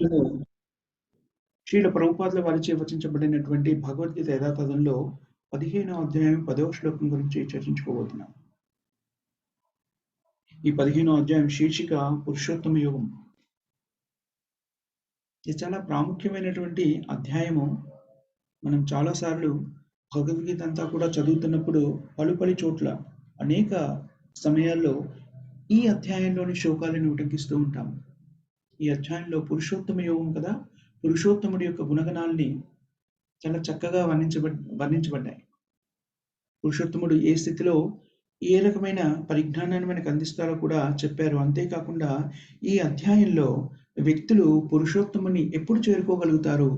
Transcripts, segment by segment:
మనము శ్రీల ప్రభుపాదుల వారిచే వచించబడినటువంటి భగవద్గీత యథాతథంలో 15వ అధ్యాయం 10వ శ్లోకం గురించి చర్చించుకోబోతున్నాం. ఈ 15వ అధ్యాయం శీర్షిక పురుషోత్తమ యోగం. ఇది చాలా ప్రాముఖ్యమైనటువంటి అధ్యాయము. మనం చాలాసార్లు భగవద్గీత అంతా కూడా చదువుతున్నప్పుడు పలు చోట్ల అనేక సమయాల్లో ఈ అధ్యాయంలోని శ్లోకాలను ఉటంకిస్తూ ఉంటాం. ఈ అధ్యాయంలో పురుషోత్తమ యోగం కదా, పురుషోత్తముడి యొక్క గుణగణాల్ని చాలా చక్కగా వర్ణించబడ్డాయి. పురుషోత్తముడు ఏ స్థితిలో ఏ రకమైన పరిజ్ఞానాన్ని మనకు అందిస్తారో కూడా చెప్పారు. అంతేకాకుండా ఈ అధ్యాయంలో వ్యక్తులు పురుషోత్తముని ఎప్పుడు చేరుకోగలుగుతారు,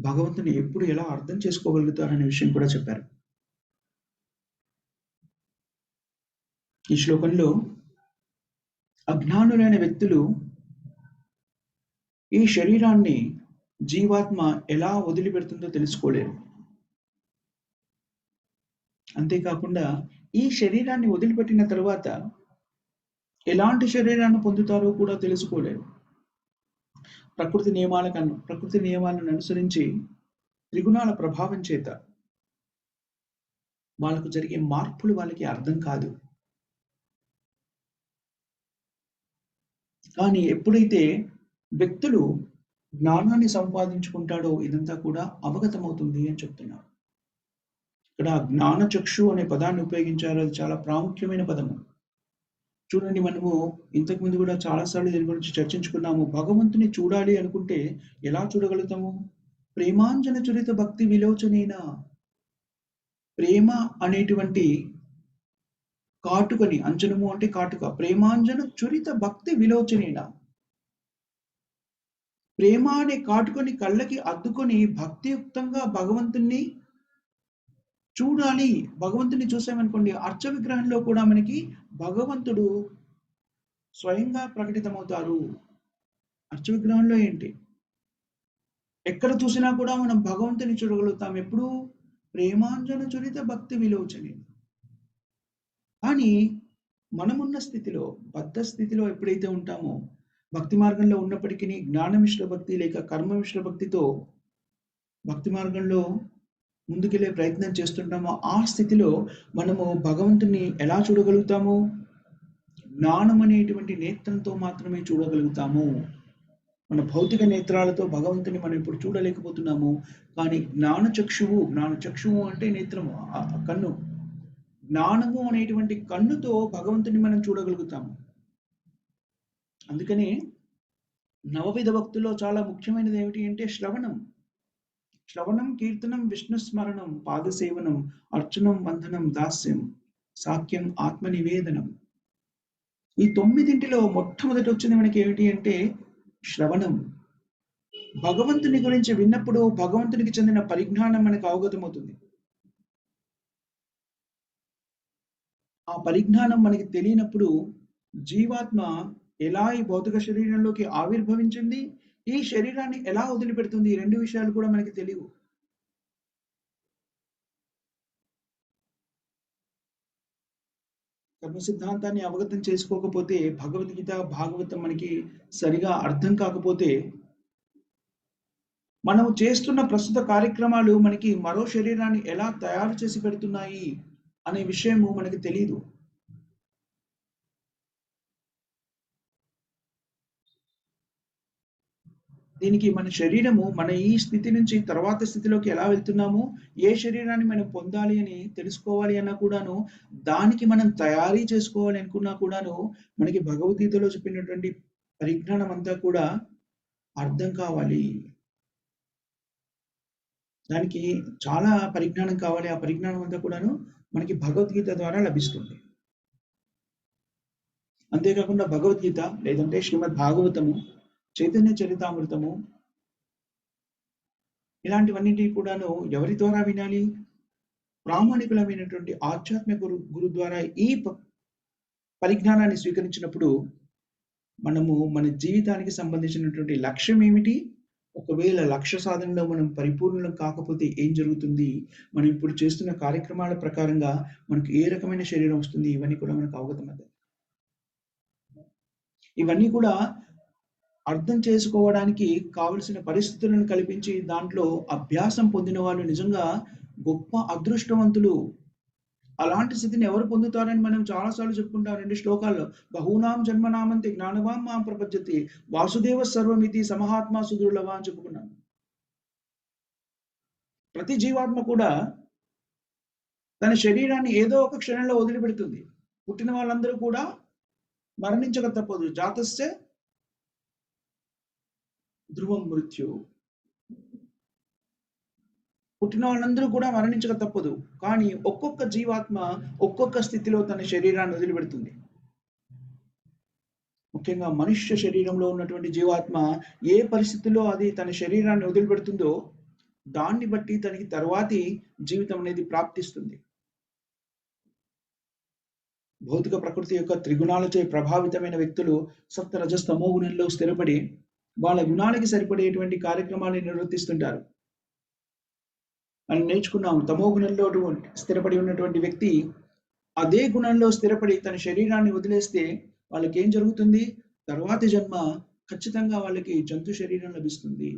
భగవంతుని ఎప్పుడు ఎలా అర్థం చేసుకోగలుగుతారు అనే విషయం కూడా చెప్పారు. ఈ శ్లోకంలో అజ్ఞానులైన వ్యక్తులు ఈ శరీరాన్ని జీవాత్మ ఎలా వదిలిపెడుతుందో తెలుసుకోలేరు. అంతేకాకుండా ఈ శరీరాన్ని వదిలిపెట్టిన తరువాత ఎలాంటి శరీరాన్ని పొందుతారో కూడా తెలుసుకోలేరు. ప్రకృతి నియమాలను అనుసరించి త్రిగుణాల ప్రభావం చేత వాళ్ళకు జరిగే మార్పులు వాళ్ళకి అర్థం కాదు. కానీ ఎప్పుడైతే వ్యక్తులు జ్ఞానాన్ని సంపాదించుకుంటాడో ఇదంతా కూడా అవగతమవుతుంది అని చెప్తున్నారు. ఇక్కడ జ్ఞాన చక్షు అనే పదాన్ని ఉపయోగించారు. అది చాలా ప్రాముఖ్యమైన పదము. చూడండి, మనము ఇంతకు ముందు కూడా చాలాసార్లు దీని గురించి చర్చించుకున్నాము. భగవంతుని చూడాలి అనుకుంటే ఎలా చూడగలుగుతాము? ప్రేమాంజన చురిత భక్తి విలోచనేనా. ప్రేమ అనేటువంటి కాటుకని, అంజనము అంటే కాటుక, ప్రేమాంజన చురిత భక్తి విలోచనేనా. ప్రేమ అనే కాటుకొని కళ్ళకి అద్దుకొని భక్తియుక్తంగా భగవంతుణ్ణి చూడాలి. భగవంతుని చూసామనుకోండి, అర్చ విగ్రహంలో కూడా మనకి భగవంతుడు స్వయంగా ప్రకటితమవుతారు. అర్చ విగ్రహంలో ఏంటి, ఎక్కడ చూసినా కూడా మనం భగవంతుని చూడగలుగుతాం. ఎప్పుడు? ప్రేమాంజన చురిత భక్తి విలోచని. కానీ మనమున్న స్థితిలో, బద్ధ స్థితిలో ఎప్పుడైతే ఉంటామో, భక్తి మార్గంలో ఉన్నప్పటికీ జ్ఞానమిశ్ర భక్తి లేక కర్మమిశ్ర భక్తితో భక్తి మార్గంలో ముందుకెళ్లే ప్రయత్నం చేస్తుంటామో, ఆ స్థితిలో మనము భగవంతుని ఎలా చూడగలుగుతాము? జ్ఞానం అనేటువంటి నేత్రంతో మాత్రమే చూడగలుగుతాము. మన భౌతిక నేత్రాలతో భగవంతుని మనం ఇప్పుడు చూడలేకపోతున్నాము. కానీ జ్ఞానచక్షువు అంటే నేత్రము, కన్ను. జ్ఞానము అనేటువంటి కన్నుతో భగవంతుని మనం చూడగలుగుతాము. అందుకనే నవవిధ భక్తుల్లో చాలా ముఖ్యమైనది ఏమిటి అంటే శ్రవణం. కీర్తనం, విష్ణు స్మరణం, పాదసేవనం, అర్చనం, వందనం, దాస్యం, సాఖ్యం, ఆత్మ నివేదనం. ఈ 9 మొట్టమొదటి వచ్చింది మనకి ఏమిటి అంటే శ్రవణం. భగవంతుని గురించి విన్నప్పుడు భగవంతునికి చెందిన పరిజ్ఞానం మనకు అవగతమవుతుంది. ఆ పరిజ్ఞానం మనకి తెలియనప్పుడు జీవాత్మ ఎలా ఈ భౌతిక శరీరంలోకి ఆవిర్భవించింది, ఈ శరీరాన్ని ఎలా వదిలిపెడుతుంది, ఈ 2 విషయాలు కూడా మనకి తెలియవు. కర్మ సిద్ధాంతాన్ని అవగతం చేసుకోకపోతే, భగవద్గీత భాగవతం మనకి సరిగా అర్థం కాకపోతే, మనం చేస్తున్న ప్రస్తుత కార్యక్రమాలు మనకి మరో శరీరాన్ని ఎలా తయారు చేసి పెడుతున్నాయి అనే విషయము మనకి తెలియదు. దీనికి మన శరీరము, మన ఈ స్థితి నుంచి తర్వాత స్థితిలోకి ఎలా వెళ్తున్నాము, ఏ శరీరాన్ని మనం పొందాలి అని తెలుసుకోవాలి అన్నా కూడాను, దానికి మనం తయారీ చేసుకోవాలి అనుకున్నా కూడాను, మనకి భగవద్గీతలో చెప్పినటువంటి పరిజ్ఞానం అంతా కూడా అర్థం కావాలి. దానికి చాలా పరిజ్ఞానం కావాలి. ఆ పరిజ్ఞానం అంతా కూడాను మనకి భగవద్గీత ద్వారా లభిస్తుంది. అంతేకాకుండా భగవద్గీత లేదంటే శ్రీమద్ భాగవతము, చైతన్య చరితామృతము, ఇలాంటివన్నింటినీ కూడాను ఎవరి ద్వారా వినాలి? ప్రామాణికులమైనటువంటి ఆధ్యాత్మిక గురు ద్వారా ఈ పరిజ్ఞానాన్ని స్వీకరించినప్పుడు మనము మన జీవితానికి సంబంధించినటువంటి లక్ష్యం ఏమిటి, ఒకవేళ లక్ష్య సాధనలో మనం పరిపూర్ణం కాకపోతే ఏం జరుగుతుంది, మనం ఇప్పుడు చేస్తున్న కార్యక్రమాల ప్రకారంగా మనకు ఏ రకమైన శరీరం వస్తుంది, ఇవన్నీ కూడా మనకు అవగతమవుతాయి. ఇవన్నీ కూడా అర్థం చేసుకోవడానికి కావలసిన పరిస్థితులను కల్పించి దాంట్లో అభ్యాసం పొందిన వాళ్ళు నిజంగా గొప్ప అదృష్టవంతులు. అలాంటి స్థితిని ఎవరు పొందుతారని మనం చాలాసార్లు చెప్పుకుంటాం 2 శ్లోకాల్లో. బహూనాం జన్మనామంతి జ్ఞానవాన్ మాం ప్రపద్యతే వాసుదేవ సర్వమితి సమహాత్మా సుదుర్లభ అని చెప్పుకున్నాం. ప్రతి జీవాత్మ కూడా తన శరీరాన్ని ఏదో ఒక క్షణంలో వదిలిపెడుతుంది. పుట్టిన వాళ్ళందరూ కూడా మరణించక తప్పదు. జాతస్య ధ్రువం మృత్యు. పుట్టిన వాళ్ళందరూ కూడా మరణించక తప్పదు. కానీ ఒక్కొక్క జీవాత్మ ఒక్కొక్క స్థితిలో తన శరీరాన్ని వదిలిపెడుతుంది. ముఖ్యంగా మనుష్య శరీరంలో ఉన్నటువంటి జీవాత్మ ఏ పరిస్థితుల్లో అది తన శరీరాన్ని వదిలిపెడుతుందో దాన్ని బట్టి తనకి తర్వాతి జీవితం అనేది ప్రాప్తిస్తుంది. భౌతిక ప్రకృతి యొక్క త్రిగుణాలచే ప్రభావితమైన వ్యక్తులు సప్త రజస్తమో గుణంలో స్థిరపడి వాళ్ళ గుణాలకి సరిపడేటువంటి కార్యక్రమాన్ని నిర్వర్తిస్తుంటారు అని నేర్చుకున్నాము. తమో గుణంలో స్థిరపడి ఉన్నటువంటి వ్యక్తి అదే గుణంలో స్థిరపడి తన శరీరాన్ని వదిలేస్తే వాళ్ళకి ఏం జరుగుతుంది? తర్వాతి జన్మ ఖచ్చితంగా వాళ్ళకి జంతు శరీరం లభిస్తుంది.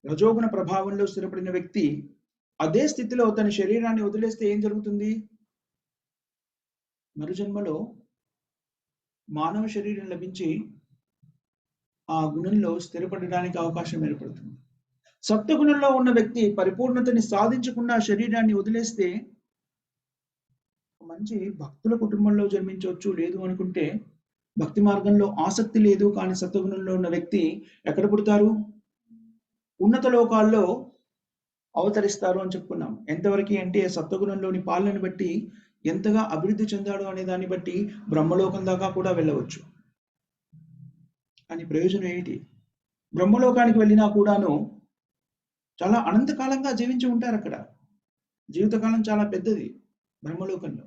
రజోగుణ ప్రభావంలో స్థిరపడిన వ్యక్తి అదే స్థితిలో తన శరీరాన్ని వదిలేస్తే ఏం జరుగుతుంది? మరుజన్మలో మానవ శరీరం లభించి ఆ గుణంలో స్థిరపడడానికి అవకాశం ఏర్పడుతుంది. సప్తగుణంలో ఉన్న వ్యక్తి పరిపూర్ణతని సాధించకుండా శరీరాన్ని వదిలేస్తే మంచి భక్తుల కుటుంబంలో జన్మించవచ్చు. లేదు అనుకుంటే భక్తి మార్గంలో ఆసక్తి లేదు కానీ సత్వగుణంలో ఉన్న వ్యక్తి ఎక్కడ పుడతారు? ఉన్నత లోకాల్లో అవతరిస్తారు అని చెప్పుకున్నాం. ఎంతవరకు అంటే సత్వగుణంలోని పాలనని బట్టి ఎంతగా అభివృద్ధి చెందాడు అనే దాన్ని బట్టి బ్రహ్మలోకం దాకా కూడా వెళ్ళవచ్చు. కానీ ప్రయోజనం ఏంటి? బ్రహ్మలోకానికి వెళ్ళినా కూడాను చాలా అనంతకాలంగా జీవించి ఉంటారు. అక్కడ జీవితకాలం చాలా పెద్దది బ్రహ్మలోకంలో.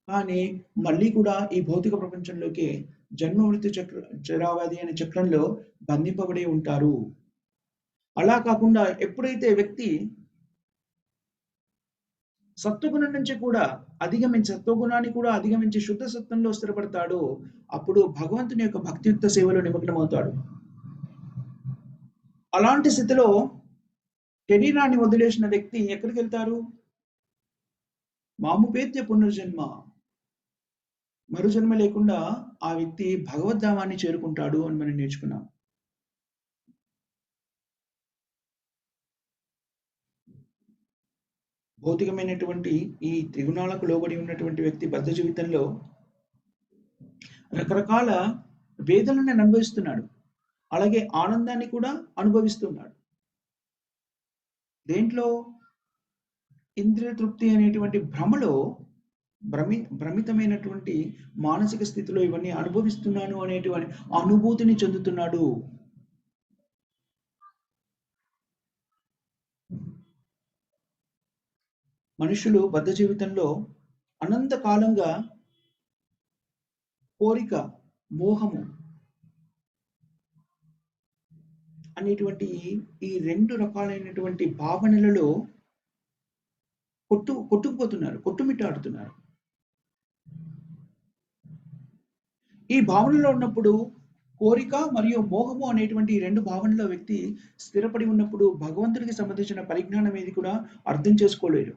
కానీ మళ్ళీ కూడా ఈ భౌతిక ప్రపంచంలోకి జన్మ మృత్యు చరావధి అనే చక్రంలో బంధింపబడి ఉంటారు. అలా కాకుండా ఎప్పుడైతే వ్యక్తి సత్వగుణం నుంచి కూడా అధిగమించి సత్వగుణాన్ని కూడా అధిగమించి శుద్ధ సత్వంలో స్థిరపడతాడో అప్పుడు భగవంతుని యొక్క భక్తియుక్త సేవలో నిమగ్నమవుతాడు. అలాంటి స్థితిలో శరీరాన్ని వదిలేసిన వ్యక్తి ఎక్కడికి వెళ్తారు? మాముపేత్య పునర్జన్మ, మరుజన్మ లేకుండా ఆ వ్యక్తి భగవద్ధామాన్ని చేరుకుంటాడు అని మనం నేర్చుకున్నాం. భౌతికమైనటువంటి ఈ త్రిగుణాలకు లోబడి ఉన్నటువంటి వ్యక్తి బద్ధ జీవితంలో రకరకాల వేదనని అనుభవిస్తున్నాడు, అలాగే ఆనందాన్ని కూడా అనుభవిస్తున్నాడు. దేంట్లో? ఇంద్రియ తృప్తి అనేటువంటి భ్రమలో భ్రమితమైనటువంటి మానసిక స్థితిలో ఇవన్నీ అనుభవిస్తున్నాను అనేటువంటి అనుభూతిని చెందుతున్నాడు. మనుషులు బద్ధ జీవితంలో అనంత కాలంగా కోరిక, మోహము అనేటువంటి ఈ 2 రకాలైనటువంటి భావనలలో కొట్టుకుపోతున్నారు, కొట్టుమిట్టాడుతున్నారు. ఈ భావనలో ఉన్నప్పుడు కోరిక మరియు మోహము అనేటువంటి ఈ 2 భావనలో వ్యక్తి స్థిరపడి ఉన్నప్పుడు భగవంతుడికి సంబంధించిన పరిజ్ఞానం ఏది కూడా అర్థం చేసుకోలేరు.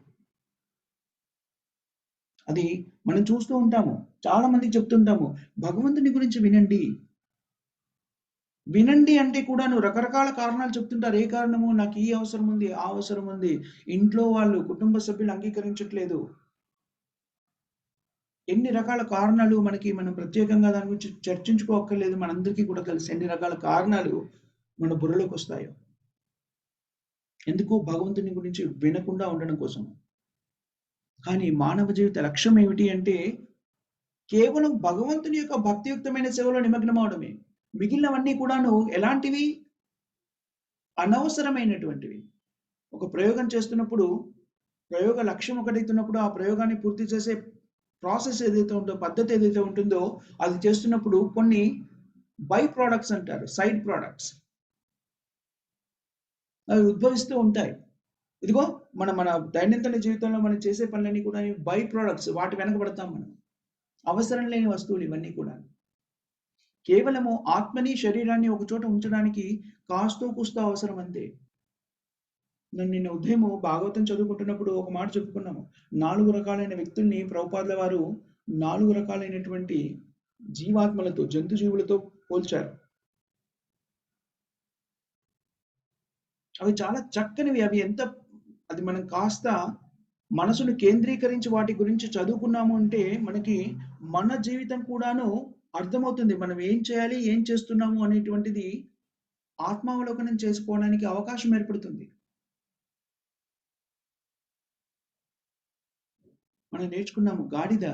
అది మనం చూస్తూ ఉంటాము, చాలా మందికి చెప్తుంటాము, భగవంతుని గురించి వినండి వినండి అంటే కూడా నువ్వు రకరకాల కారణాలు చెప్తుంటారు. ఏ కారణము? నాకు ఈ అవసరం ఉంది, ఆ అవసరం ఉంది, ఇంట్లో వాళ్ళు, కుటుంబ సభ్యులు అంగీకరించట్లేదు. ఎన్ని రకాల కారణాలు మనం ప్రత్యేకంగా దాని గురించి చర్చించుకోక్కర్లేదు. మనందరికీ కూడా తెలుసు ఎన్ని రకాల కారణాలు మన బుర్రలోకి వస్తాయో. ఎందుకు? భగవంతుని గురించి వినకుండా ఉండడం కోసం. కానీ మానవ జీవిత లక్ష్యం ఏమిటి అంటే కేవలం భగవంతుని యొక్క భక్తియుక్తమైన సేవలో నిమగ్నం అవడమే. మిగిలినవన్నీ కూడాను ఎలాంటివి? అనవసరమైనటువంటివి. ఒక ప్రయోగం చేస్తున్నప్పుడు ప్రయోగ లక్ష్యం ఒకటైతున్నప్పుడు ఆ ప్రయోగాన్ని పూర్తి చేసే ప్రాసెస్ ఏదైతే ఉందో, పద్ధతి ఏదైతే ఉంటుందో అది చేస్తున్నప్పుడు కొన్ని బై ప్రోడక్ట్స్ అంటారు, సైడ్ ప్రోడక్ట్స్ అవి ఉద్భవిస్తూ ఉంటాయి. ఇదిగో మన దైనందిన జీవితంలో మనం చేసే పనులన్నీ కూడా బై ప్రోడక్ట్స్, వాటి వెనకబడతాం మనం. అవసరం లేని వస్తువులు ఇవన్నీ కూడా. కేవలము ఆత్మని శరీరాన్ని ఒక చోట ఉంచడానికి కాస్తో కూస్తో అవసరం అంతే. నిన్న ఉదయము భాగవతం చదువుకుంటున్నప్పుడు ఒక మాట చెప్పుకున్నాము. 4 రకాలైన వ్యక్తుల్ని ప్రభుపాదుల వారు 4 రకాలైనటువంటి జీవాత్మలతో, జంతు జీవులతో పోల్చారు. అవి చాలా చక్కనివి. అవి ఎంత అది మనం కాస్త మనసును కేంద్రీకరించి వాటి గురించి చదువుకున్నాము అంటే మనకి మన జీవితం కూడాను అర్థమవుతుంది. మనం ఏం చేయాలి, ఏం చేస్తున్నాము అనేటువంటిది ఆత్మావలోకనం చేసుకోవడానికి అవకాశం ఏర్పడుతుంది. మనం నేర్చుకున్నాము గాడిద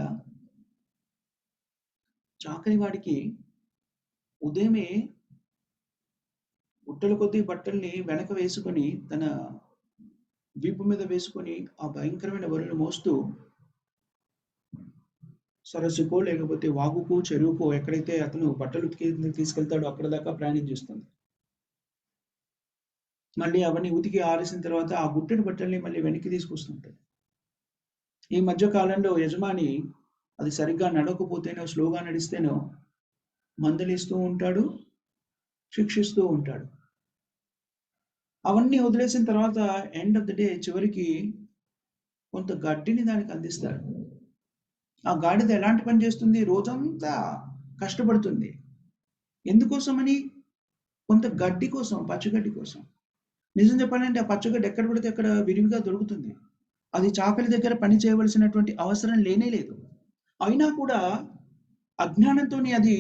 చాకలి వాడికి ఉదయమే బుట్టల కొద్దీ బట్టల్ని వెనక వేసుకొని తన వీపు మీద వేసుకొని ఆ భయంకరమైన వరులు మోస్తూ సరస్సుకో లేకపోతే వాగుకు, చెరువుకో ఎక్కడైతే అతను బట్టలు తీసుకెళ్తాడో అక్కడ దాకా ప్రయాణం చేస్తుంది. మళ్ళీ అవన్నీ ఉతికి ఆరేసిన తర్వాత ఆ గుట్టెడు బట్టల్ని మళ్ళీ వెనక్కి తీసుకొస్తుంటాడు. ఈ మధ్య కాలంలో యజమాని అది సరిగ్గా నడవకపోతేనో, స్లోగా నడిస్తేనో మందలిస్తూ ఉంటాడు, శిక్షిస్తూ ఉంటాడు. అవన్నీ వదిలేసిన తర్వాత ఎండ్ ఆఫ్ ద డే చివరికి కొంత గడ్డిని దానికి అందిస్తాడు. ఆ గాడిద ఎలాంటి పని చేస్తుంది? రోజంతా కష్టపడుతుంది. ఎందుకోసమని? కొంత గడ్డి కోసం, పచ్చగడ్డి కోసం. నిజం చెప్పాలంటే ఆ పచ్చగడ్డి ఎక్కడ పడితే అక్కడ విరివిగా దొరుకుతుంది. అది చాకలి దగ్గర పని చేయవలసినటువంటి అవసరం లేనే లేదు. అయినా కూడా అజ్ఞానంతోని అది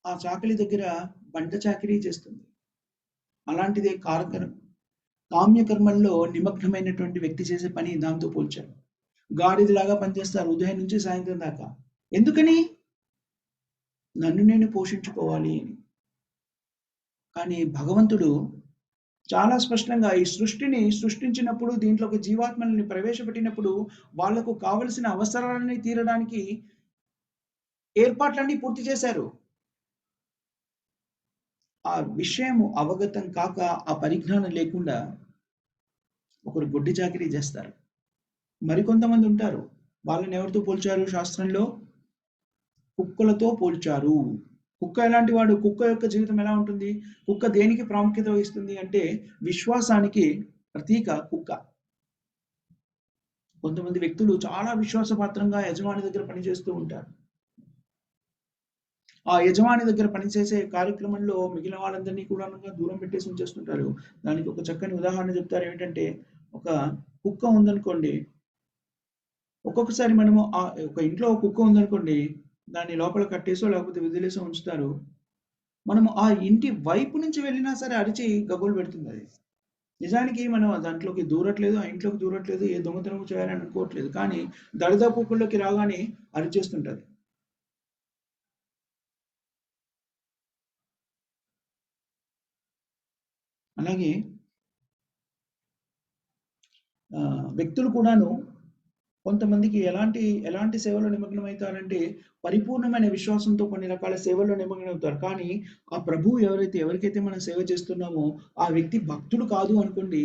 ఆ చాకలి దగ్గర బంట చాకిరీ చేస్తుంది. అలాంటిదే కామ్యకర్మల్లో నిమగ్నమైనటువంటి వ్యక్తి చేసే పని దాంతో పోల్చారు. గాడిదలాగా పనిచేస్తారు ఉదయం నుంచి సాయంత్రం దాకా. ఎందుకని? నన్ను నేను పోషించుకోవాలి అని. కానీ భగవంతుడు చాలా స్పష్టంగా ఈ సృష్టిని సృష్టించినప్పుడు, దీంట్లోకి జీవాత్మల్ని ప్రవేశపెట్టినప్పుడు వాళ్లకు కావలసిన అవసరాలని తీరడానికి ఏర్పాట్లన్నీ పూర్తి చేశారు. ఆ విషయము అవగతం కాక, ఆ పరిజ్ఞానం లేకుండా ఒకరు గొడ్డి చాకిరీ చేస్తారు. మరికొంతమంది ఉంటారు, వాళ్ళని ఎవరితో పోల్చారు శాస్త్రంలో? కుక్కలతో పోల్చారు. కుక్క ఎలాంటి వాడు? కుక్క యొక్క జీవితం ఎలా ఉంటుంది? కుక్క దేనికి ప్రాముఖ్యత వహిస్తుంది అంటే విశ్వాసానికి ప్రతీక కుక్క. కొంతమంది వ్యక్తులు చాలా విశ్వాసపాత్రంగా యజమాని దగ్గర పనిచేస్తూ ఉంటారు. ఆ యజమాని దగ్గర పనిచేసే కార్యక్రమంలో మిగిలిన వాళ్ళందరినీ కూడా దూరం పెట్టేసి ఉంచేస్తుంటారు. దానికి ఒక చక్కని ఉదాహరణ చెప్తారు. ఏమిటంటే, ఒక కుక్క ఉందనుకోండి, ఒక్కొక్కసారి మనము ఒక ఇంట్లో కుక్క ఉందనుకోండి, దాన్ని లోపల కట్టేసో లేకపోతే వదిలేసో ఉంచుతారు. మనము ఆ ఇంటి వైపు నుంచి వెళ్ళినా సరే అరిచి గగ్గోలు పెడుతుంది అది. నిజానికి మనం దాంట్లోకి దూరట్లేదు, ఆ ఇంట్లోకి దూరట్లేదు, ఏ దొంగతనం చేయాలని అనుకోవట్లేదు. కానీ దరిదాపుల్లోకి రాగానే అరిచేస్తుంటది. అలాగే వ్యక్తులు కూడాను కొంతమందికి ఎలాంటి సేవలో నిమగ్నమవుతారంటే పరిపూర్ణమైన విశ్వాసంతో కొన్ని రకాల సేవల్లో నిమగ్నమవుతారు. కానీ ఆ ప్రభువు ఎవరికైతే మనం సేవ చేస్తున్నామో ఆ వ్యక్తి భక్తుడు కాదు అనుకోండి,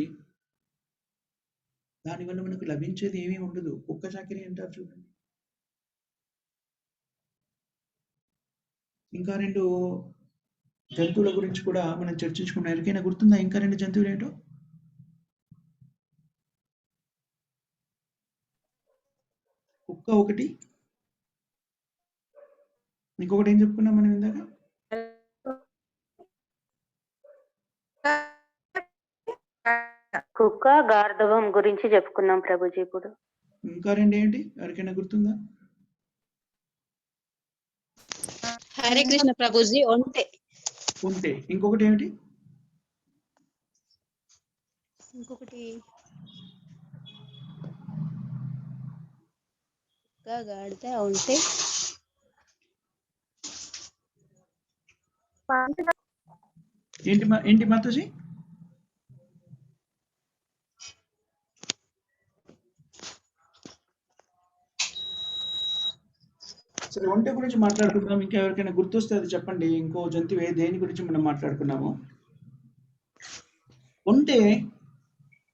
దానివల్ల మనకు లభించేది ఏమీ ఉండదు. కుక్క చాకిరీ అంటారు చూడండి. ఇంకా 2 జంతువుల గురించి కూడా మనం చర్చించుకున్నాం. ఎవరికైనా గుర్తుందా ఇంకా 2 జంతువులు ఏంటో? కుక్క ఒకటి, ఇంకొకటి ఏం చెప్పుకున్నాం మనం ఇందాక? కుక్క, గార్ధవం గురించి చెప్పుకున్నాం ప్రభుజీ. ఇప్పుడు ఇంకా 2 ఏంటి? ఎవరికైనా గుర్తుందా? హరే కృష్ణ ప్రభుజీ. ఒంటె. ఇంకొకటి ఏమిటి? ఇంకొకటి గాడిద, ఒంటె, ఏంటి మాతాజీ? సరే, ఒంటె గురించి మాట్లాడుకుందాం. ఇంకా ఎవరికైనా గుర్తొస్తే అది చెప్పండి. ఇంకో జంతువు దేని గురించి మనం మాట్లాడుకున్నాము? ఒంటె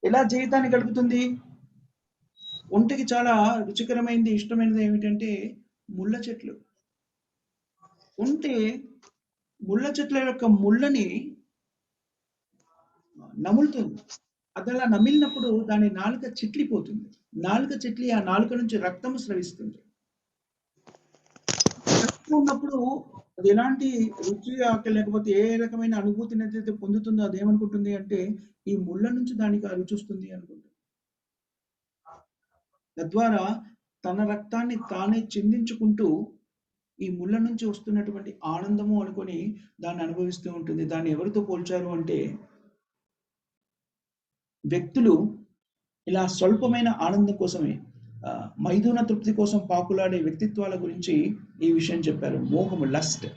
ఎలా జీవితాన్ని గడుపుతుంది? ఒంటెకి చాలా రుచికరమైనది, ఇష్టమైనది ఏమిటంటే ముళ్ళ చెట్లు. ఉంటే ముళ్ళ చెట్ల యొక్క ముళ్ళని నములుతుంది. అది అలా నమిలినప్పుడు దాని నాలుక చిట్లిపోతుంది. నాలుక చిట్లి ఆ నాలుక నుంచి రక్తము స్రవిస్తుంది. రక్తం ఉన్నప్పుడు అది ఎలాంటి రుచి లేకపోతే ఏ రకమైన అనుభూతిని అయితే పొందుతుందో అదేమనుకుంటుంది అంటే ఈ ముళ్ళ నుంచి దానికి ఆ రుచి వస్తుంది అనుకుంటుంది. తద్వారా తన రక్తాన్ని తానే చిందించుకుంటూ ఈ ముళ్ళ నుంచి వస్తున్నటువంటి ఆనందము అనుకొని దాన్ని అనుభవిస్తూ ఉంటుంది. దాన్ని ఎవరితో పోల్చారు అంటే వ్యక్తులు ఇలా స్వల్పమైన ఆనందం కోసమే మైథున తృప్తి కోసం పాకులాడే వ్యక్తిత్వాల గురించి ఈ విషయం చెప్పారు. మోహము, లస్ట్.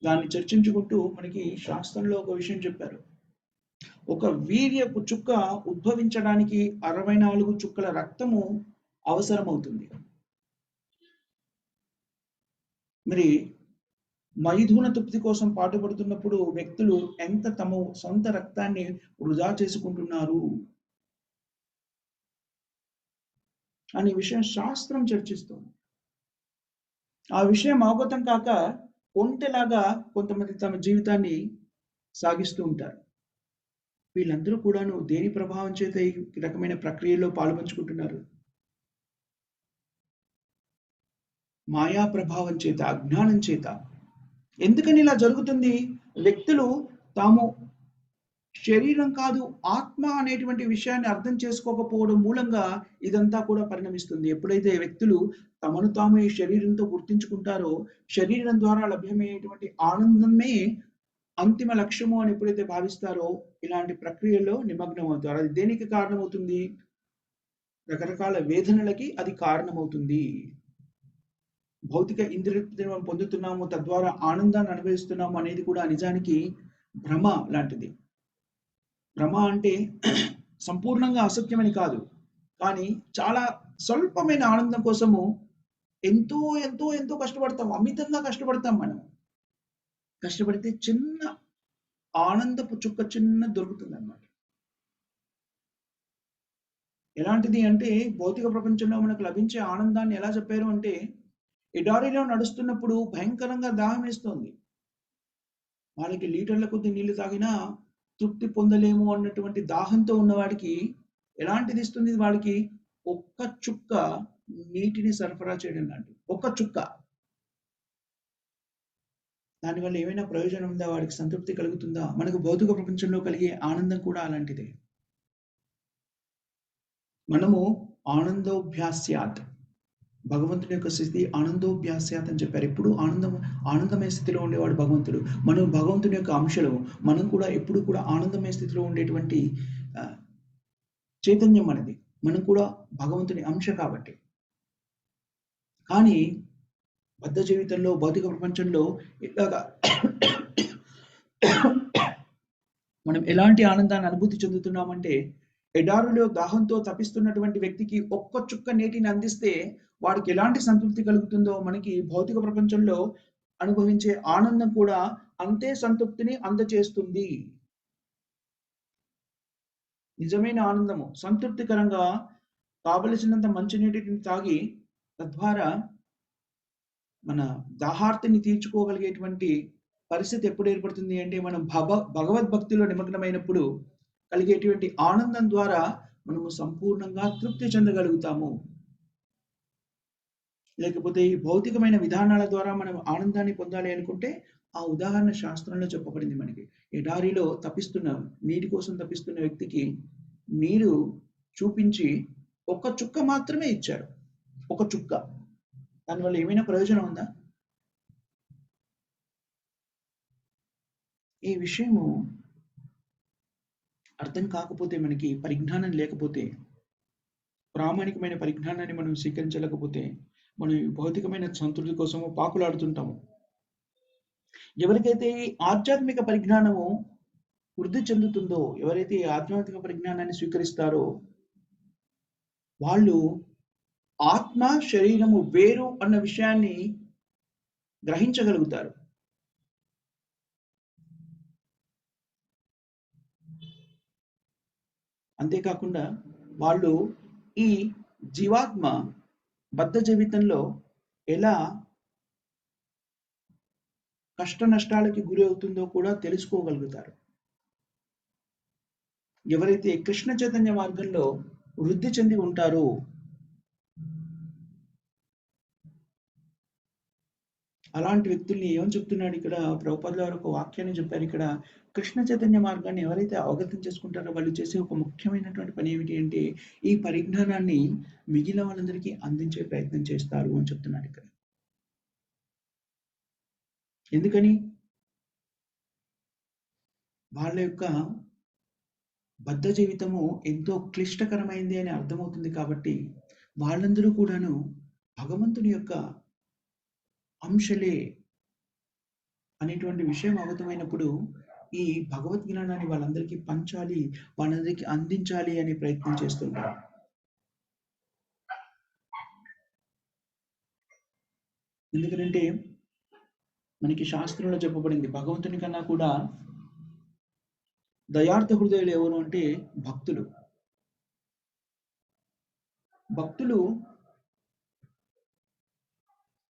దాన్ని చర్చించుకుంటూ మనకి శాస్త్రంలో ఒక విషయం చెప్పారు. ఒక వీర్యపు చుక్క ఉద్భవించడానికి 64 చుక్కల రక్తము అవసరమవుతుంది. మరి మైథున తృప్తి కోసం పాటుపడుతున్నప్పుడు వ్యక్తులు ఎంత తమ సొంత రక్తాన్ని వృధా చేసుకుంటున్నారు అనే విషయం శాస్త్రం చర్చిస్తుంది. ఆ విషయం అవగతం కాక ఒంటెలాగా కొంతమంది తమ జీవితాన్ని సాగిస్తూ ఉంటారు. వీళ్ళందరూ కూడాను దేని ప్రభావం చేత ఈ రకమైన ప్రక్రియలో పాల్పంచుకుంటున్నారు? మాయా ప్రభావం చేత, అజ్ఞానం చేత. ఎందుకని ఇలా జరుగుతుంది? వ్యక్తులు తాము శరీరం కాదు ఆత్మ అనేటువంటి విషయాన్ని అర్థం చేసుకోకపోవడం మూలంగా ఇదంతా కూడా పరిణమిస్తుంది. ఎప్పుడైతే వ్యక్తులు తమను తాము ఈ శరీరంతో గుర్తించుకుంటారో, శరీరం ద్వారా లభ్యమయ్యేటువంటి ఆనందమే అంతిమ లక్ష్యము అని ఎప్పుడైతే భావిస్తారో ఇలాంటి ప్రక్రియలో నిమగ్నం అవుతారు. అది దేనికి కారణమవుతుంది? రకరకాల వేదనలకి అది కారణమవుతుంది. భౌతిక ఇంద్రియతృప్తిని మనం పొందుతున్నాము, తద్వారా ఆనందాన్ని అనుభవిస్తున్నాము అనేది కూడా నిజానికి భ్రమ లాంటిది. భ్రమ అంటే సంపూర్ణంగా అసత్యమని కాదు, కానీ చాలా స్వల్పమైన ఆనందం కోసము ఎంతో ఎంతో ఎంతో కష్టపడతాం, అమితంగా కష్టపడతాం. మనం కష్టపడితే చిన్న ఆనందపు చుక్క చిన్న దొరుకుతుంది అన్నమాట. ఎలాంటిది అంటే భౌతిక ప్రపంచంలో మనకు లభించే ఆనందాన్ని ఎలా చెప్పారు అంటే, ఎడారిలో నడుస్తున్నప్పుడు భయంకరంగా దాహం వేస్తోంది, వాళ్ళకి లీటర్ల కొద్ది నీళ్లు తాగినా తృప్తి పొందలేము అన్నటువంటి దాహంతో ఉన్నవాడికి ఎలాంటిది ఇస్తుంది? వాడికి ఒక్క చుక్క నీటిని సరఫరా చేయడం లాంటిది. ఒక్క చుక్క. దానివల్ల ఏమైనా ప్రయోజనం ఉందా? వాడికి సంతృప్తి కలుగుతుందా? మనకు భౌతిక ప్రపంచంలో కలిగే ఆనందం కూడా అలాంటిదే. మనము ఆనందోభ్యాస్యాత్, భగవంతుని యొక్క స్థితి ఆనందోభ్యాస్యాత్ అని చెప్పారు. ఎప్పుడు ఆనందమయ స్థితిలో ఉండేవాడు భగవంతుడు. మనం భగవంతుని యొక్క అంశలు. మనం కూడా ఎప్పుడు కూడా ఆనందమయ స్థితిలో ఉండేటువంటి చైతన్యం అనేది. మనం కూడా భగవంతుని అంశ కాబట్టి. కానీ బద్ధ జీవితంలో, భౌతిక ప్రపంచంలో ఇలాగా మనం ఎలాంటి ఆనందాన్ని అనుభూతి చెందుతున్నామంటే, ఎడారిలో దాహంతో తపిస్తున్నటువంటి వ్యక్తికి ఒక్క చుక్క నీటిని అందిస్తే వాడికి ఎలాంటి సంతృప్తి కలుగుతుందో, మనకి భౌతిక ప్రపంచంలో అనుభవించే ఆనందం కూడా అంతే సంతృప్తిని అందచేస్తుంది. నిజమైన ఆనందము సంతృప్తికరంగా కావలసినంత మంచినీటిని తాగి తద్వారా మన దాహార్తిని తీర్చుకోగలిగేటువంటి పరిస్థితి ఎప్పుడు ఏర్పడుతుంది అంటే, మనం భగవద్భక్తిలో నిమగ్నమైనప్పుడు కలిగేటువంటి ఆనందం ద్వారా మనము సంపూర్ణంగా తృప్తి చెందగలుగుతాము. లేకపోతే ఈ భౌతికమైన విధానాల ద్వారా మనం ఆనందాన్ని పొందాలి అనుకుంటే ఆ ఉదాహరణ శాస్త్రంలో చెప్పబడింది మనకి. ఎడారిలో తపిస్తున్న, నీటి కోసం తపిస్తున్న వ్యక్తికి నీరు చూపించి ఒక్క చుక్క మాత్రమే ఇచ్చారు. ఒక చుక్క. దానివల్ల ఏమైనా ప్రయోజనం ఉందా? ఈ విషయము అర్థం కాకపోతే, మనకి పరిజ్ఞానం లేకపోతే, ప్రామాణికమైన పరిజ్ఞానాన్ని మనం స్వీకరించలేకపోతే మనం భౌతికమైన సంతృప్తి కోసము పాకులాడుతుంటాము. ఎవరికైతే ఈ ఆధ్యాత్మిక పరిజ్ఞానము వృద్ధి చెందుతుందో, ఎవరైతే ఈ ఆధ్యాత్మిక పరిజ్ఞానాన్ని స్వీకరిస్తారో వాళ్ళు ఆత్మ శరీరము వేరు అన్న విషయాన్ని గ్రహించగలుగుతారు. అంతేకాకుండా వాళ్ళు ఈ జీవాత్మ బద్ధ జీవితంలో ఎలా కష్ట నష్టాలకి గురి అవుతుందో కూడా తెలుసుకోగలుగుతారు. ఎవరైతే కృష్ణ చైతన్య మార్గంలో వృద్ధి చెంది ఉంటారో, అలాంటి వ్యక్తుల్ని ఏమని చెప్తున్నాడు ఇక్కడ ప్రభుపాదుల వారు ఒక వాక్యాన్ని చెప్పారు. ఇక్కడ కృష్ణ చైతన్య మార్గాన్ని ఎవరైతే అవగతం చేసుకుంటారో వాళ్ళు చేసే ఒక ముఖ్యమైనటువంటి పని ఏమిటి అంటే ఈ పరిజ్ఞానాన్ని మిగిలిన వాళ్ళందరికీ అందించే ప్రయత్నం చేస్తారు అని చెప్తున్నాడు ఇక్కడ. ఎందుకని? వాళ్ళ యొక్క బద్ధ జీవితము ఎంతో క్లిష్టకరమైంది అని అర్థమవుతుంది కాబట్టి వాళ్ళందరూ కూడాను భగవంతుని యొక్క అంశలే అనేటువంటి విషయం అవగతమైనప్పుడు ఈ భగవద్ జ్ఞానాన్ని వాళ్ళందరికీ పంచాలి, వాళ్ళందరికీ అందించాలి అనే ప్రయత్నం చేస్తుంటారు. ఎందుకంటే మనకి శాస్త్రంలో చెప్పబడింది భగవంతుని కన్నా కూడా దయార్థ హృదయులు ఎవరు అంటే భక్తులు. భక్తులు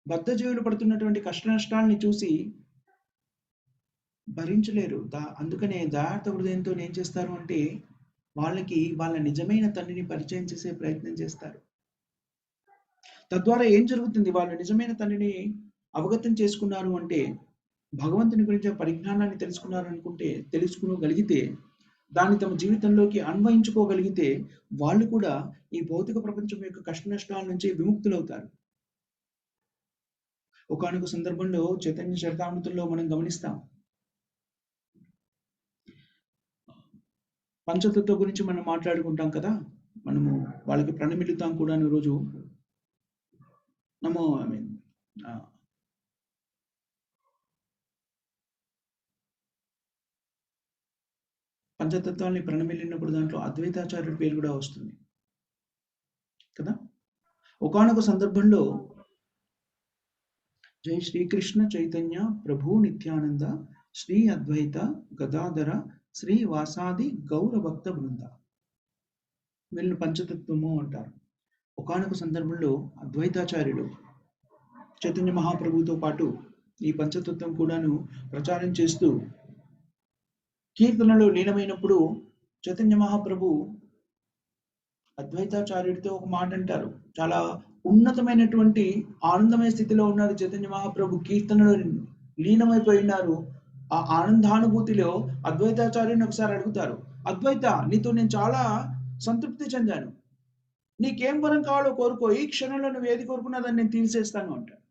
బద్ధజీవులు పడుతున్నటువంటి కష్ట నష్టాలని చూసి భరించలేరు. అందుకనే దయార్థ హృదయంతో ఏం చేస్తారు అంటే వాళ్ళకి వాళ్ళ నిజమైన తండ్రిని పరిచయం చేసే ప్రయత్నం చేస్తారు. తద్వారా ఏం జరుగుతుంది? వాళ్ళు నిజమైన తండ్రిని అవగతం చేసుకున్నారు అంటే భగవంతుని గురించి పరిజ్ఞానాన్ని తెలుసుకోగలిగితే దాన్ని తమ జీవితంలోకి అన్వయించుకోగలిగితే వాళ్ళు కూడా ఈ భౌతిక ప్రపంచం యొక్క కష్ట నష్టాల నుంచి విముక్తులవుతారు. ఒకానొక సందర్భంలో చైతన్య చరితామృతంలో మనం గమనిస్తాం, పంచతత్వ గురించి మనం మాట్లాడుకుంటాం కదా, మనము వాళ్ళకి ప్రణమిల్లుతాం కూడా. రోజు నమో పంచతత్వాన్ని ప్రణమిల్లినప్పుడు దాంట్లో అద్వైతాచార్యుడి పేరు కూడా వస్తుంది కదా. ఒకానొక సందర్భంలో జై శ్రీకృష్ణ చైతన్య ప్రభు నిత్యానంద శ్రీ అద్వైత గదాధర శ్రీ వాసాది గౌర భక్త బృంద, వీళ్ళని పంచతత్వము అంటారు. ఒకానొక సందర్భంలో అద్వైతాచార్యుడు చైతన్య మహాప్రభుతో పాటు ఈ పంచతత్వం కూడాను ప్రచారం చేస్తూ కీర్తనలో లీనమైనప్పుడు చైతన్య మహాప్రభు అద్వైతాచార్యుడితో ఒక మాట అంటారు. చాలా ఉన్నతమైనటువంటి ఆనందమయ స్థితిలో ఉన్నారు చైతన్య మహాప్రభు, కీర్తనలో లీనమైపోయినారు. ఆ ఆనందానుభూతిలో అద్వైతాచార్యుని ఒకసారి అడుగుతారు, అద్వైత నీతో నేను చాలా సంతృప్తి చెందాను, నీకేం వరం కావాలో కోరుకో, ఈ క్షణంలో నువ్వు ఏది కోరుకున్నా దాన్ని నేను తీర్చేస్తాను అంటాడు.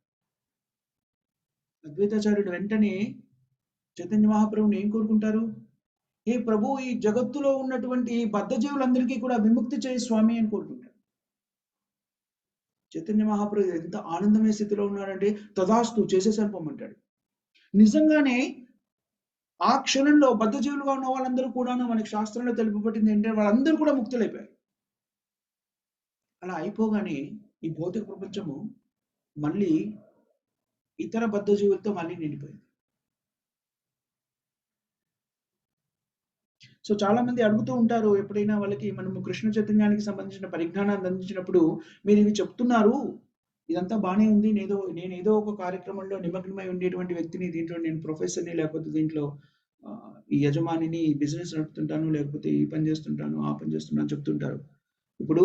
అద్వైతాచార్యుడు వెంటనే చైతన్య మహాప్రభుని ఏం కోరుకుంటారు? ఏ ప్రభు, ఈ జగత్తులో ఉన్నటువంటి బద్ధజీవులందరికీ కూడా విముక్తి చేయి స్వామి అని కోరుకుంటాడు. చైతన్య మహాప్రభు ఎంత ఆనందమయ స్థితిలో ఉన్నాడంటే తదాస్తు చేసేసాను పొమ్మంటాడు. నిజంగానే ఆ క్షణంలో బద్ధజీవులుగా ఉన్న వాళ్ళందరూ కూడాను మనకి శాస్త్రంలో తెలుపబడింది ఏంటంటే వాళ్ళందరూ కూడా ముక్తులైపోయారు. అలా అయిపోగానే ఈ భౌతిక ప్రపంచము మళ్ళీ ఇతర బద్ధజీవులతో మళ్ళీ నిండిపోయింది. సో చాలా మంది అడుగుతూ ఉంటారు, ఎప్పుడైనా వాళ్ళకి మనము కృష్ణ చైతన్యానికి సంబంధించిన పరిజ్ఞానాన్ని అందించినప్పుడు మీరు ఇవి చెప్తున్నారు, ఇదంతా బాగానే ఉంది, నేను ఏదో ఒక కార్యక్రమంలో నిమగ్నమై ఉండేటువంటి వ్యక్తిని, దీంట్లో నేను ప్రొఫెసర్ని, లేకపోతే దీంట్లో ఈ యజమానిని, బిజినెస్ నడుపుతుంటాను, లేకపోతే ఈ పని చేస్తుంటాను, ఆ పని చేస్తున్నాను చెప్తుంటారు. ఇప్పుడు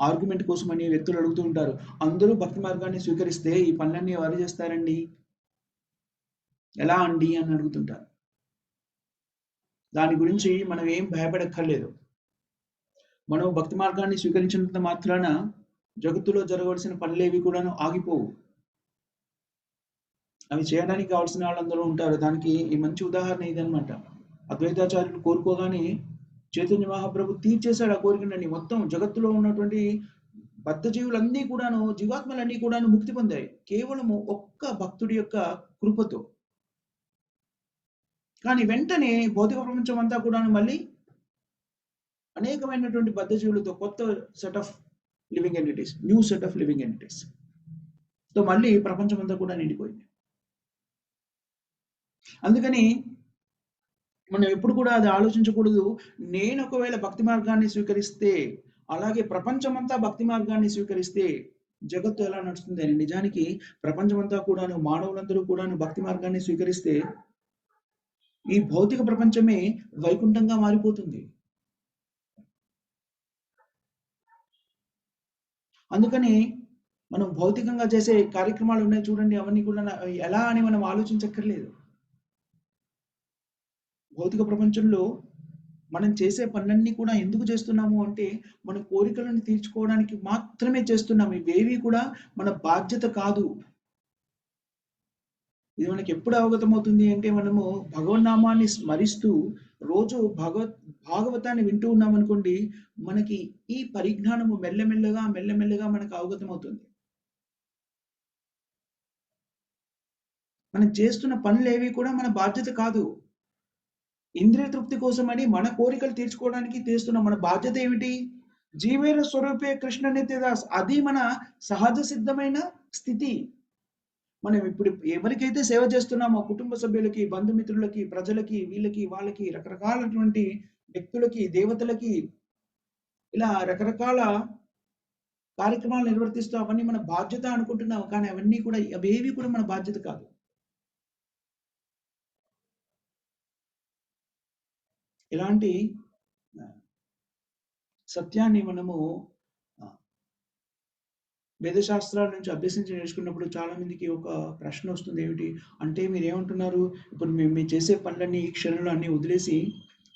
ఆర్గ్యుమెంట్ కోసం అని వ్యక్తులు అడుగుతూ ఉంటారు, అందరూ భక్తి మార్గాన్ని స్వీకరిస్తే ఈ పనులన్నీ ఎవరు చేస్తారండి, ఎలా అండి అని అడుగుతుంటారు. దాని గురించి మనం ఏం భయపడక్కర్లేదు. మనం భక్తి మార్గాన్ని స్వీకరించినంత మాత్రాన జగత్తులో జరగవలసిన పనులేవి కూడాను ఆగిపోవు. అవి చేయడానికి కావాల్సిన వాళ్ళందరూ ఉంటారు. దానికి ఈ మంచి ఉదాహరణ ఇదనమాట. అద్వైతాచార్యులు కోరుకోగానే చైతన్య మహాప్రభు తీర్చేశాడు ఆ కోరికనని. మొత్తం జగత్తులో ఉన్నటువంటి బద్ధజీవులన్నీ కూడాను, జీవాత్మలన్నీ కూడాను ముక్తి పొందాయి కేవలము ఒక్క భక్తుడి యొక్క కృపతో. కానీ వెంటనే భౌతిక ప్రపంచం అంతా కూడా మళ్ళీ అనేకమైనటువంటి బద్ధజీవులతో, కొత్త set of living entities, new set of living entities తో మళ్ళీ ప్రపంచం అంతా కూడా నిండిపోయింది. అందుకని మనం ఎప్పుడు కూడా అది ఆలోచించకూడదు, నేను ఒకవేళ భక్తి మార్గాన్ని స్వీకరిస్తే, అలాగే ప్రపంచమంతా భక్తి మార్గాన్ని స్వీకరిస్తే జగత్తు ఎలా నడుస్తుంది అని. నిజానికి ప్రపంచమంతా కూడాను, మానవులందరూ కూడాను భక్తి మార్గాన్ని స్వీకరిస్తే ఈ భౌతిక ప్రపంచమే వైకుంఠంగా మారిపోతుంది. అందుకని మనం భౌతికంగా చేసే కార్యక్రమాలు ఉన్నాయి చూడండి, అవన్నీ కూడా ఎలా అని మనం ఆలోచించక్కర్లేదు. భౌతిక ప్రపంచంలో మనం చేసే పనులన్నీ కూడా ఎందుకు చేస్తున్నాము అంటే మన కోరికలను తీర్చుకోవడానికి మాత్రమే చేస్తున్నాము. ఇవేవి కూడా మన బాధ్యత కాదు. ఇది మనకి ఎప్పుడు అవగతమవుతుంది అంటే మనము భగవన్నామాన్ని స్మరిస్తూ రోజు భాగవతాన్ని వింటూ ఉన్నామనుకోండి, మనకి ఈ పరిజ్ఞానము మెల్లమెల్లగా మనకు అవగతమవుతుంది. మనం చేస్తున్న పనులేవి కూడా మన బాధ్యత కాదు. ఇంద్రియ తృప్తి కోసమని మన కోరికలు తీర్చుకోవడానికి చేస్తున్నాం. మన బాధ్యత ఏమిటి? జీవేన స్వరూపే కృష్ణ నిత్యదాస్. అది మన సహజ సిద్ధమైన స్థితి. మనం ఇప్పుడు ఎవరికైతే సేవ చేస్తున్నామో కుటుంబ సభ్యులకి, బంధుమిత్రులకి, ప్రజలకి, వీళ్ళకి, వాళ్ళకి, రకరకాలటువంటి వ్యక్తులకి, దేవతలకి, ఇలా రకరకాల కార్యక్రమాలు నిర్వర్తిస్తూ అవన్నీ మన బాధ్యత అనుకుంటున్నాం. కానీ అవన్నీ కూడా అవేవి కూడా మన బాధ్యత కాదు. ఇలాంటి సత్యాన్ని మనము వేదశాస్త్రాల నుంచి అభ్యసించి నేర్చుకున్నప్పుడు చాలా మందికి ఒక ప్రశ్న వస్తుంది. ఏమిటి అంటే, మీరేమంటున్నారు? ఇప్పుడు మేము చేసే పనులన్నీ ఈ క్షణంలో అన్ని వదిలేసి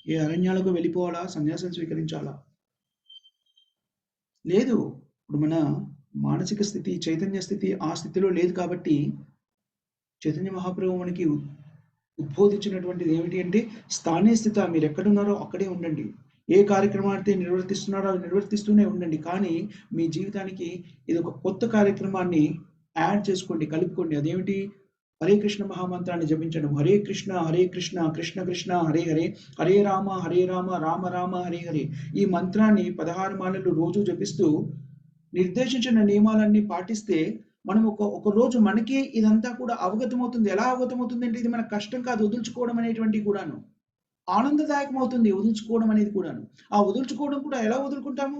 ఏ అరణ్యాలకు వెళ్ళిపోవాలా? సన్యాసం స్వీకరించాలా? లేదు. ఇప్పుడు మన మానసిక స్థితి, చైతన్య స్థితి ఆ స్థితిలో లేదు కాబట్టి చైతన్య మహాప్రభు మనకి ఉద్బోధించినటువంటిది ఏమిటి అంటే, స్థానియ స్థిత, మీరు ఎక్కడున్నారో అక్కడే ఉండండి. ఏ కార్యక్రమం అయితే నిర్వర్తిస్తున్నారో అవి నిర్వర్తిస్తూనే ఉండండి. కానీ మీ జీవితానికి ఇది ఒక కొత్త కార్యక్రమాన్ని యాడ్ చేసుకోండి, కలుపుకోండి. అదేమిటి? హరే కృష్ణ మహామంత్రాన్ని జపించడం. హరే కృష్ణ కృష్ణ కృష్ణ హరే హరే, హరే రామ రామ రామ హరే హరే. ఈ మంత్రాన్ని 16 మాలలు రోజు జపిస్తూ నిర్దేశించిన నియమాలన్నీ పాటిస్తే మనం ఒక రోజు మనకి ఇదంతా కూడా అవగతమవుతుంది. ఎలా అవగతమవుతుంది అంటే, ఇది మన కష్టం కాదు, వదులుచుకోవడం అనేటువంటి కూడాను ఆనందదాయకం అవుతుంది. వదులుచుకోవడం అనేది కూడాను. ఆ వదులుచుకోవడం కూడా ఎలా వదులుకుంటాము?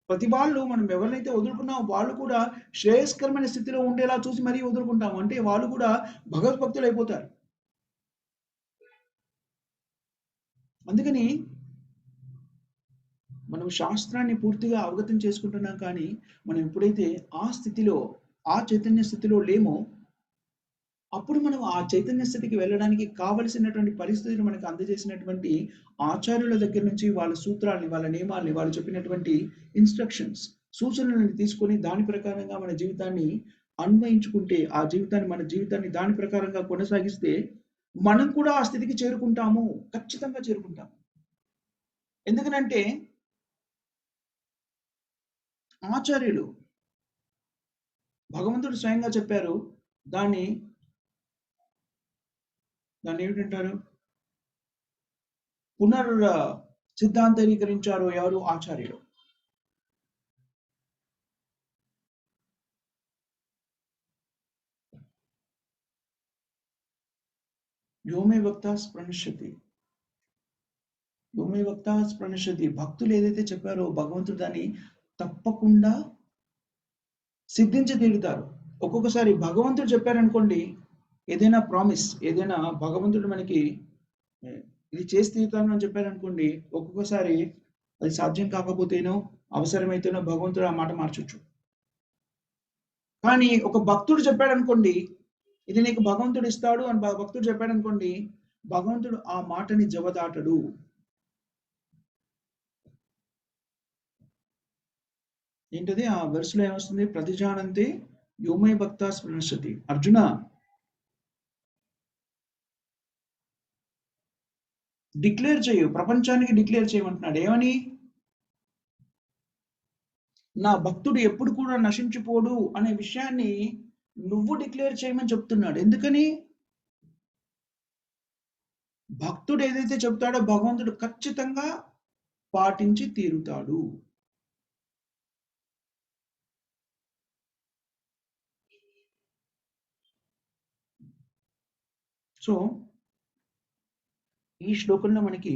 ప్రతి వాళ్ళు మనం ఎవరినైతే వదులుకున్నామో వాళ్ళు కూడా శ్రేయస్కరమైన స్థితిలో ఉండేలా చూసి మరీ వదులుకుంటాము. అంటే వాళ్ళు కూడా భగవద్భక్తులు అయిపోతారు. అందుకని మనం శాస్త్రాన్ని పూర్తిగా అవగతం చేసుకుంటున్నాం. కానీ మనం ఎప్పుడైతే ఆ స్థితిలో, ఆ చైతన్య స్థితిలో లేమో, అప్పుడు మనం ఆ చైతన్య స్థితికి వెళ్ళడానికి కావలసినటువంటి పరిస్థితులు మనకు అందజేసినటువంటి ఆచార్యుల దగ్గర నుంచి వాళ్ళ సూత్రాల్ని, వాళ్ళ నియమాల్ని, వాళ్ళు చెప్పినటువంటి ఇన్స్ట్రక్షన్స్, సూచనలను తీసుకొని దాని ప్రకారంగా మన జీవితాన్ని అన్వయించుకుంటే, ఆ జీవితాన్ని, మన జీవితాన్ని దాని ప్రకారంగా కొనసాగిస్తే మనం కూడా ఆ స్థితికి చేరుకుంటాము. ఖచ్చితంగా చేరుకుంటాము. ఎందుకనంటే ఆచార్యులు, భగవంతుడు స్వయంగా చెప్పారు. దాన్ని ఏమిటంటారు? సిద్ధాంతరీకరించారు ఎవరు? ఆచార్యులు. యోమే వక్త స్ప్రణశ్యతి, యోమే వక్త స్ప్రణశ్యతి. భక్తులు ఏదైతే చెప్పారో భగవంతుడు దాన్ని తప్పకుండా సిద్ధించి తీరుతారు. ఒక్కొక్కసారి భగవంతుడు చెప్పారనుకోండి, ఏదైనా ప్రామిస్, ఏదైనా భగవంతుడు మనకి ఇది చేసి తీరుతాను అని చెప్పారనుకోండి, ఒక్కొక్కసారి అది సాధ్యం కాకపోతేనో, అవసరమైతేనో భగవంతుడు ఆ మాట మార్చొచ్చు. కానీ ఒక భక్తుడు చెప్పాడనుకోండి, ఇది నీకు భగవంతుడు ఇస్తాడు అని భక్తుడు చెప్పాడనుకోండి, భగవంతుడు ఆ మాటని జవదాటడు. ఏంటది? ఆ వెర్సులో ఏమొస్తుంది? ప్రతిజానంతే యోమై భక్త స్పృశతి. అర్జున, డిక్లేర్ చేయు, ప్రపంచానికి డిక్లేర్ చేయమంటున్నాడు. ఏమని? నా భక్తుడు ఎప్పుడు కూడా నశించిపోడు అనే విషయాన్ని నువ్వు డిక్లేర్ చేయమని చెప్తున్నాడు. ఎందుకని? భక్తుడు ఏదైతే చెప్తాడో భగవంతుడు ఖచ్చితంగా పాటించి తీరుతాడు. సో ఈ శ్లోకంలో మనకి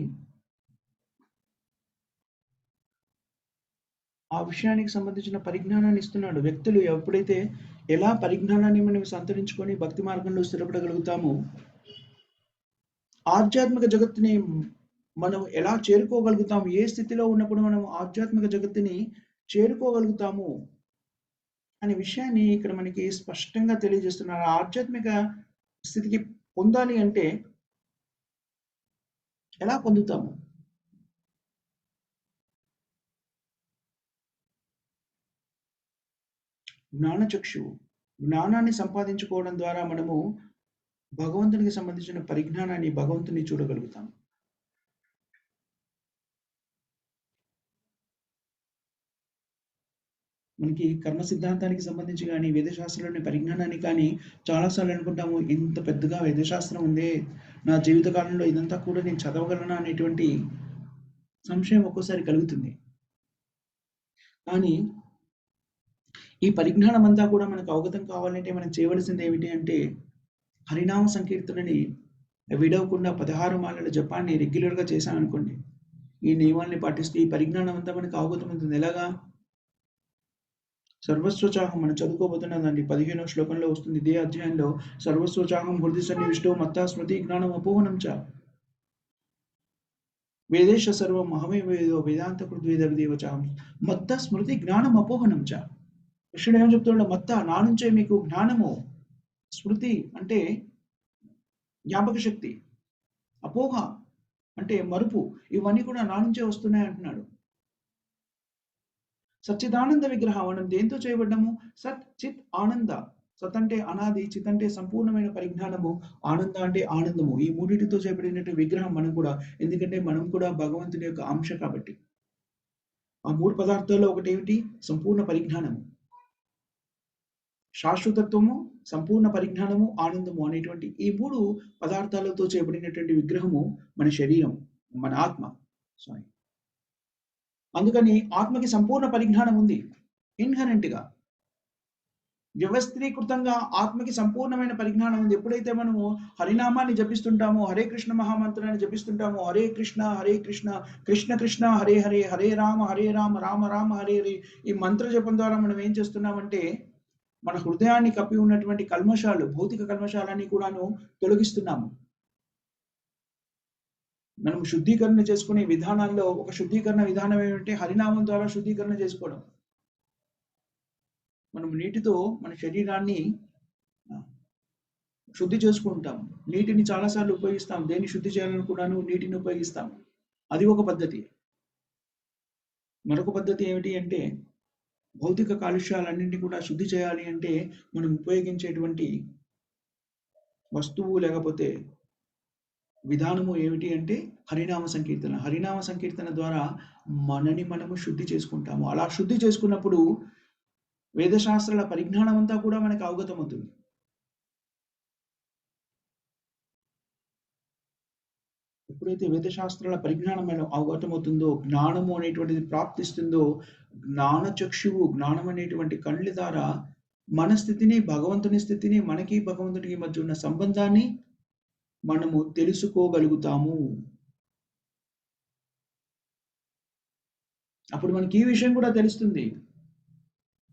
ఆ విషయానికి సంబంధించిన పరిజ్ఞానాన్ని ఇస్తున్నాడు. వ్యక్తులు ఎప్పుడైతే ఎలా పరిజ్ఞానాన్ని మనం సంతరించుకొని భక్తి మార్గంలో స్థిరపడగలుగుతామో, ఆధ్యాత్మిక జగత్తుని మనం ఎలా చేరుకోగలుగుతాము, ఏ స్థితిలో ఉన్నప్పుడు మనం ఆధ్యాత్మిక జగత్తుని చేరుకోగలుగుతాము అనే విషయాన్ని ఇక్కడ మనకి స్పష్టంగా తెలియజేస్తున్నారు. ఆధ్యాత్మిక స్థితికి పొందాలి అంటే ఎలా పొందుతాము? జ్ఞానచక్షువు, జ్ఞానాన్ని సంపాదించుకోవడం ద్వారా మనము భగవంతునికి సంబంధించిన పరిజ్ఞానాన్ని, భగవంతుని చూడగలుగుతాం. మనకి కర్మ సిద్ధాంతానికి సంబంధించి కానీ, వేదశాస్త్రంలోని పరిజ్ఞానాన్ని కానీ చాలాసార్లు అనుకుంటాము, ఇంత పెద్దగా వేదశాస్త్రం ఉందే, నా జీవిత కాలంలో ఇదంతా కూడా నేను చదవగలనా అనేటువంటి సంశయం ఒక్కోసారి కలుగుతుంది. కానీ ఈ పరిజ్ఞానం అంతా కూడా మనకు అవగతం కావాలంటే మనం చేయవలసింది ఏమిటి అంటే, హరినామ సంకీర్తనని విడవకుండా 16 మాలల జపాన్ని రెగ్యులర్గా చేశామనుకోండి, ఈ నియమాల్ని పాటిస్తే ఈ పరిజ్ఞానం అంతా మనకు అవగతం అవుతుంది. ఎలాగా? సర్వస్వచాహం మనం చదువుకోబోతున్నాం దాన్ని 15వ శ్లోకంలో వస్తుంది. ఇదే అధ్యాయంలో సర్వస్వచాహం హృదయ సన్నివిష్టో మత్తా స్మృతి జ్ఞానం అపోహనం చ వేదేశ సర్వం అహమే వేదో వేదాంత కృద్వేద విదేవచాహం మత్త స్మృతి జ్ఞానం అపోహనం చ. కృష్ణుడు ఏమని చెప్తున్నాడు? మత్త, నా నుంచే మీకు జ్ఞానము, స్మృతి అంటే జ్ఞాపక శక్తి, అపోహ అంటే మరుపు, ఇవన్నీ కూడా నా నుంచే వస్తున్నాయి అంటున్నాడు. సచ్చిదానంద విగ్రహం మనం దేంతో చేయబడ్డాము? సత్ చిత్ ఆనంద. సత్ అంటే అనాది, చిత్ అంటే సంపూర్ణమైన పరిజ్ఞానము, ఆనంద అంటే ఆనందము. ఈ మూడింటితో చేయబడినట్టు విగ్రహం మనం కూడా. ఎందుకంటే మనం కూడా భగవంతుని యొక్క అంశ కాబట్టి. ఆ మూడు పదార్థాల్లో ఒకటి ఏమిటి? సంపూర్ణ పరిజ్ఞానము, శాశ్వతత్వము, సంపూర్ణ పరిజ్ఞానము, ఆనందము అనేటువంటి ఈ మూడు పదార్థాలతో చేయబడినటువంటి విగ్రహము మన శరీరం, మన ఆత్మ. సారీ, అందుకని ఆత్మకి సంపూర్ణ పరిజ్ఞానం ఉంది. ఇన్హరెంట్ గా, వ్యవస్థీకృతంగా ఆత్మకి సంపూర్ణమైన పరిజ్ఞానం ఉంది. ఎప్పుడైతే మనము హరినామాన్ని జపిస్తుంటామో, హరే కృష్ణ మహామంత్రాన్ని జపిస్తుంటామో, హరే కృష్ణ కృష్ణ కృష్ణ హరే హరే, హరే రామ రామ రామ హరే హరే, ఈ మంత్ర జపం ద్వారా మనం ఏం చేస్తున్నామంటే మన హృదయాన్ని కప్పి ఉన్నటువంటి కల్మషాలు, భౌతిక కల్మషాలన్నీ కూడాను తొలగిస్తున్నాము. మనం శుద్ధీకరణ చేసుకునే విధానాల్లో ఒక శుద్ధీకరణ విధానం ఏమంటే హరినామం ద్వారా శుద్ధీకరణ చేసుకోవడం. మనం నీటితో మన శరీరాన్ని శుద్ధి చేసుకుంటాం. నీటిని చాలాసార్లు ఉపయోగిస్తాం. దేన్ని శుద్ధి చేయాలని కూడాను నీటిని ఉపయోగిస్తాం. అది ఒక పద్ధతి. మరొక పద్ధతి ఏమిటి అంటే, భౌతిక కాలుష్యాలన్నింటినీ కూడా శుద్ధి చేయాలి అంటే మనం ఉపయోగించేటువంటి వస్తువు లేకపోతే విధానము ఏమిటి అంటే హరినామ సంకీర్తన. హరినామ సంకీర్తన ద్వారా మనని మనము శుద్ధి చేసుకుంటాము. అలా శుద్ధి చేసుకున్నప్పుడు వేదశాస్త్రాల పరిజ్ఞానం అంతా కూడా మనకు అవగతమవుతుంది. ఎప్పుడైతే వేదశాస్త్రాల పరిజ్ఞానం అవగతమవుతుందో, జ్ఞానము అనేటువంటిది ప్రాప్తిస్తుందో, జ్ఞానచక్షువు, జ్ఞానం అనేటువంటి కళ్ళ ద్వారా మన స్థితిని, భగవంతుని స్థితిని, మనకి భగవంతుడికి మధ్య ఉన్న సంబంధాన్ని మనము తెలుసుకోగలుగుతాము. అప్పుడు మనకి ఈ విషయం కూడా తెలుస్తుంది,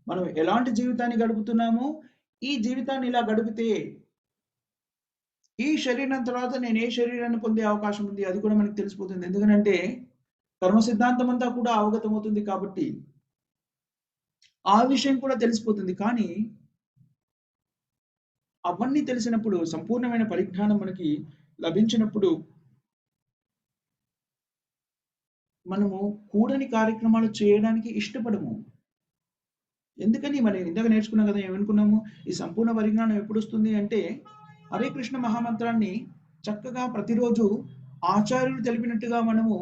మనం ఎలాంటి జీవితాన్ని గడుపుతున్నామో, ఈ జీవితాన్ని ఇలా గడిపితే ఈ శరీరం తర్వాత నేను ఏ శరీరాన్ని పొందే అవకాశం ఉంది, అది కూడా మనకి తెలిసిపోతుంది. ఎందుకంటే కర్మ సిద్ధాంతం అంతా కూడా అవగతమవుతుంది కాబట్టి ఆ విషయం కూడా తెలిసిపోతుంది. కానీ అవన్నీ తెలిసినప్పుడు, సంపూర్ణమైన పరిజ్ఞానం మనకి లభించినప్పుడు మనము కూడని కార్యక్రమాలు చేయడానికి ఇష్టపడము. ఎందుకని? మనం ఇందాక నేర్చుకున్నాం కదా, ఏమనుకున్నాము? ఈ సంపూర్ణ పరిజ్ఞానం ఎప్పుడు వస్తుంది అంటే, హరే కృష్ణ మహామంత్రాన్ని చక్కగా ప్రతిరోజు ఆచార్యులు తెలిపినట్టుగా మనము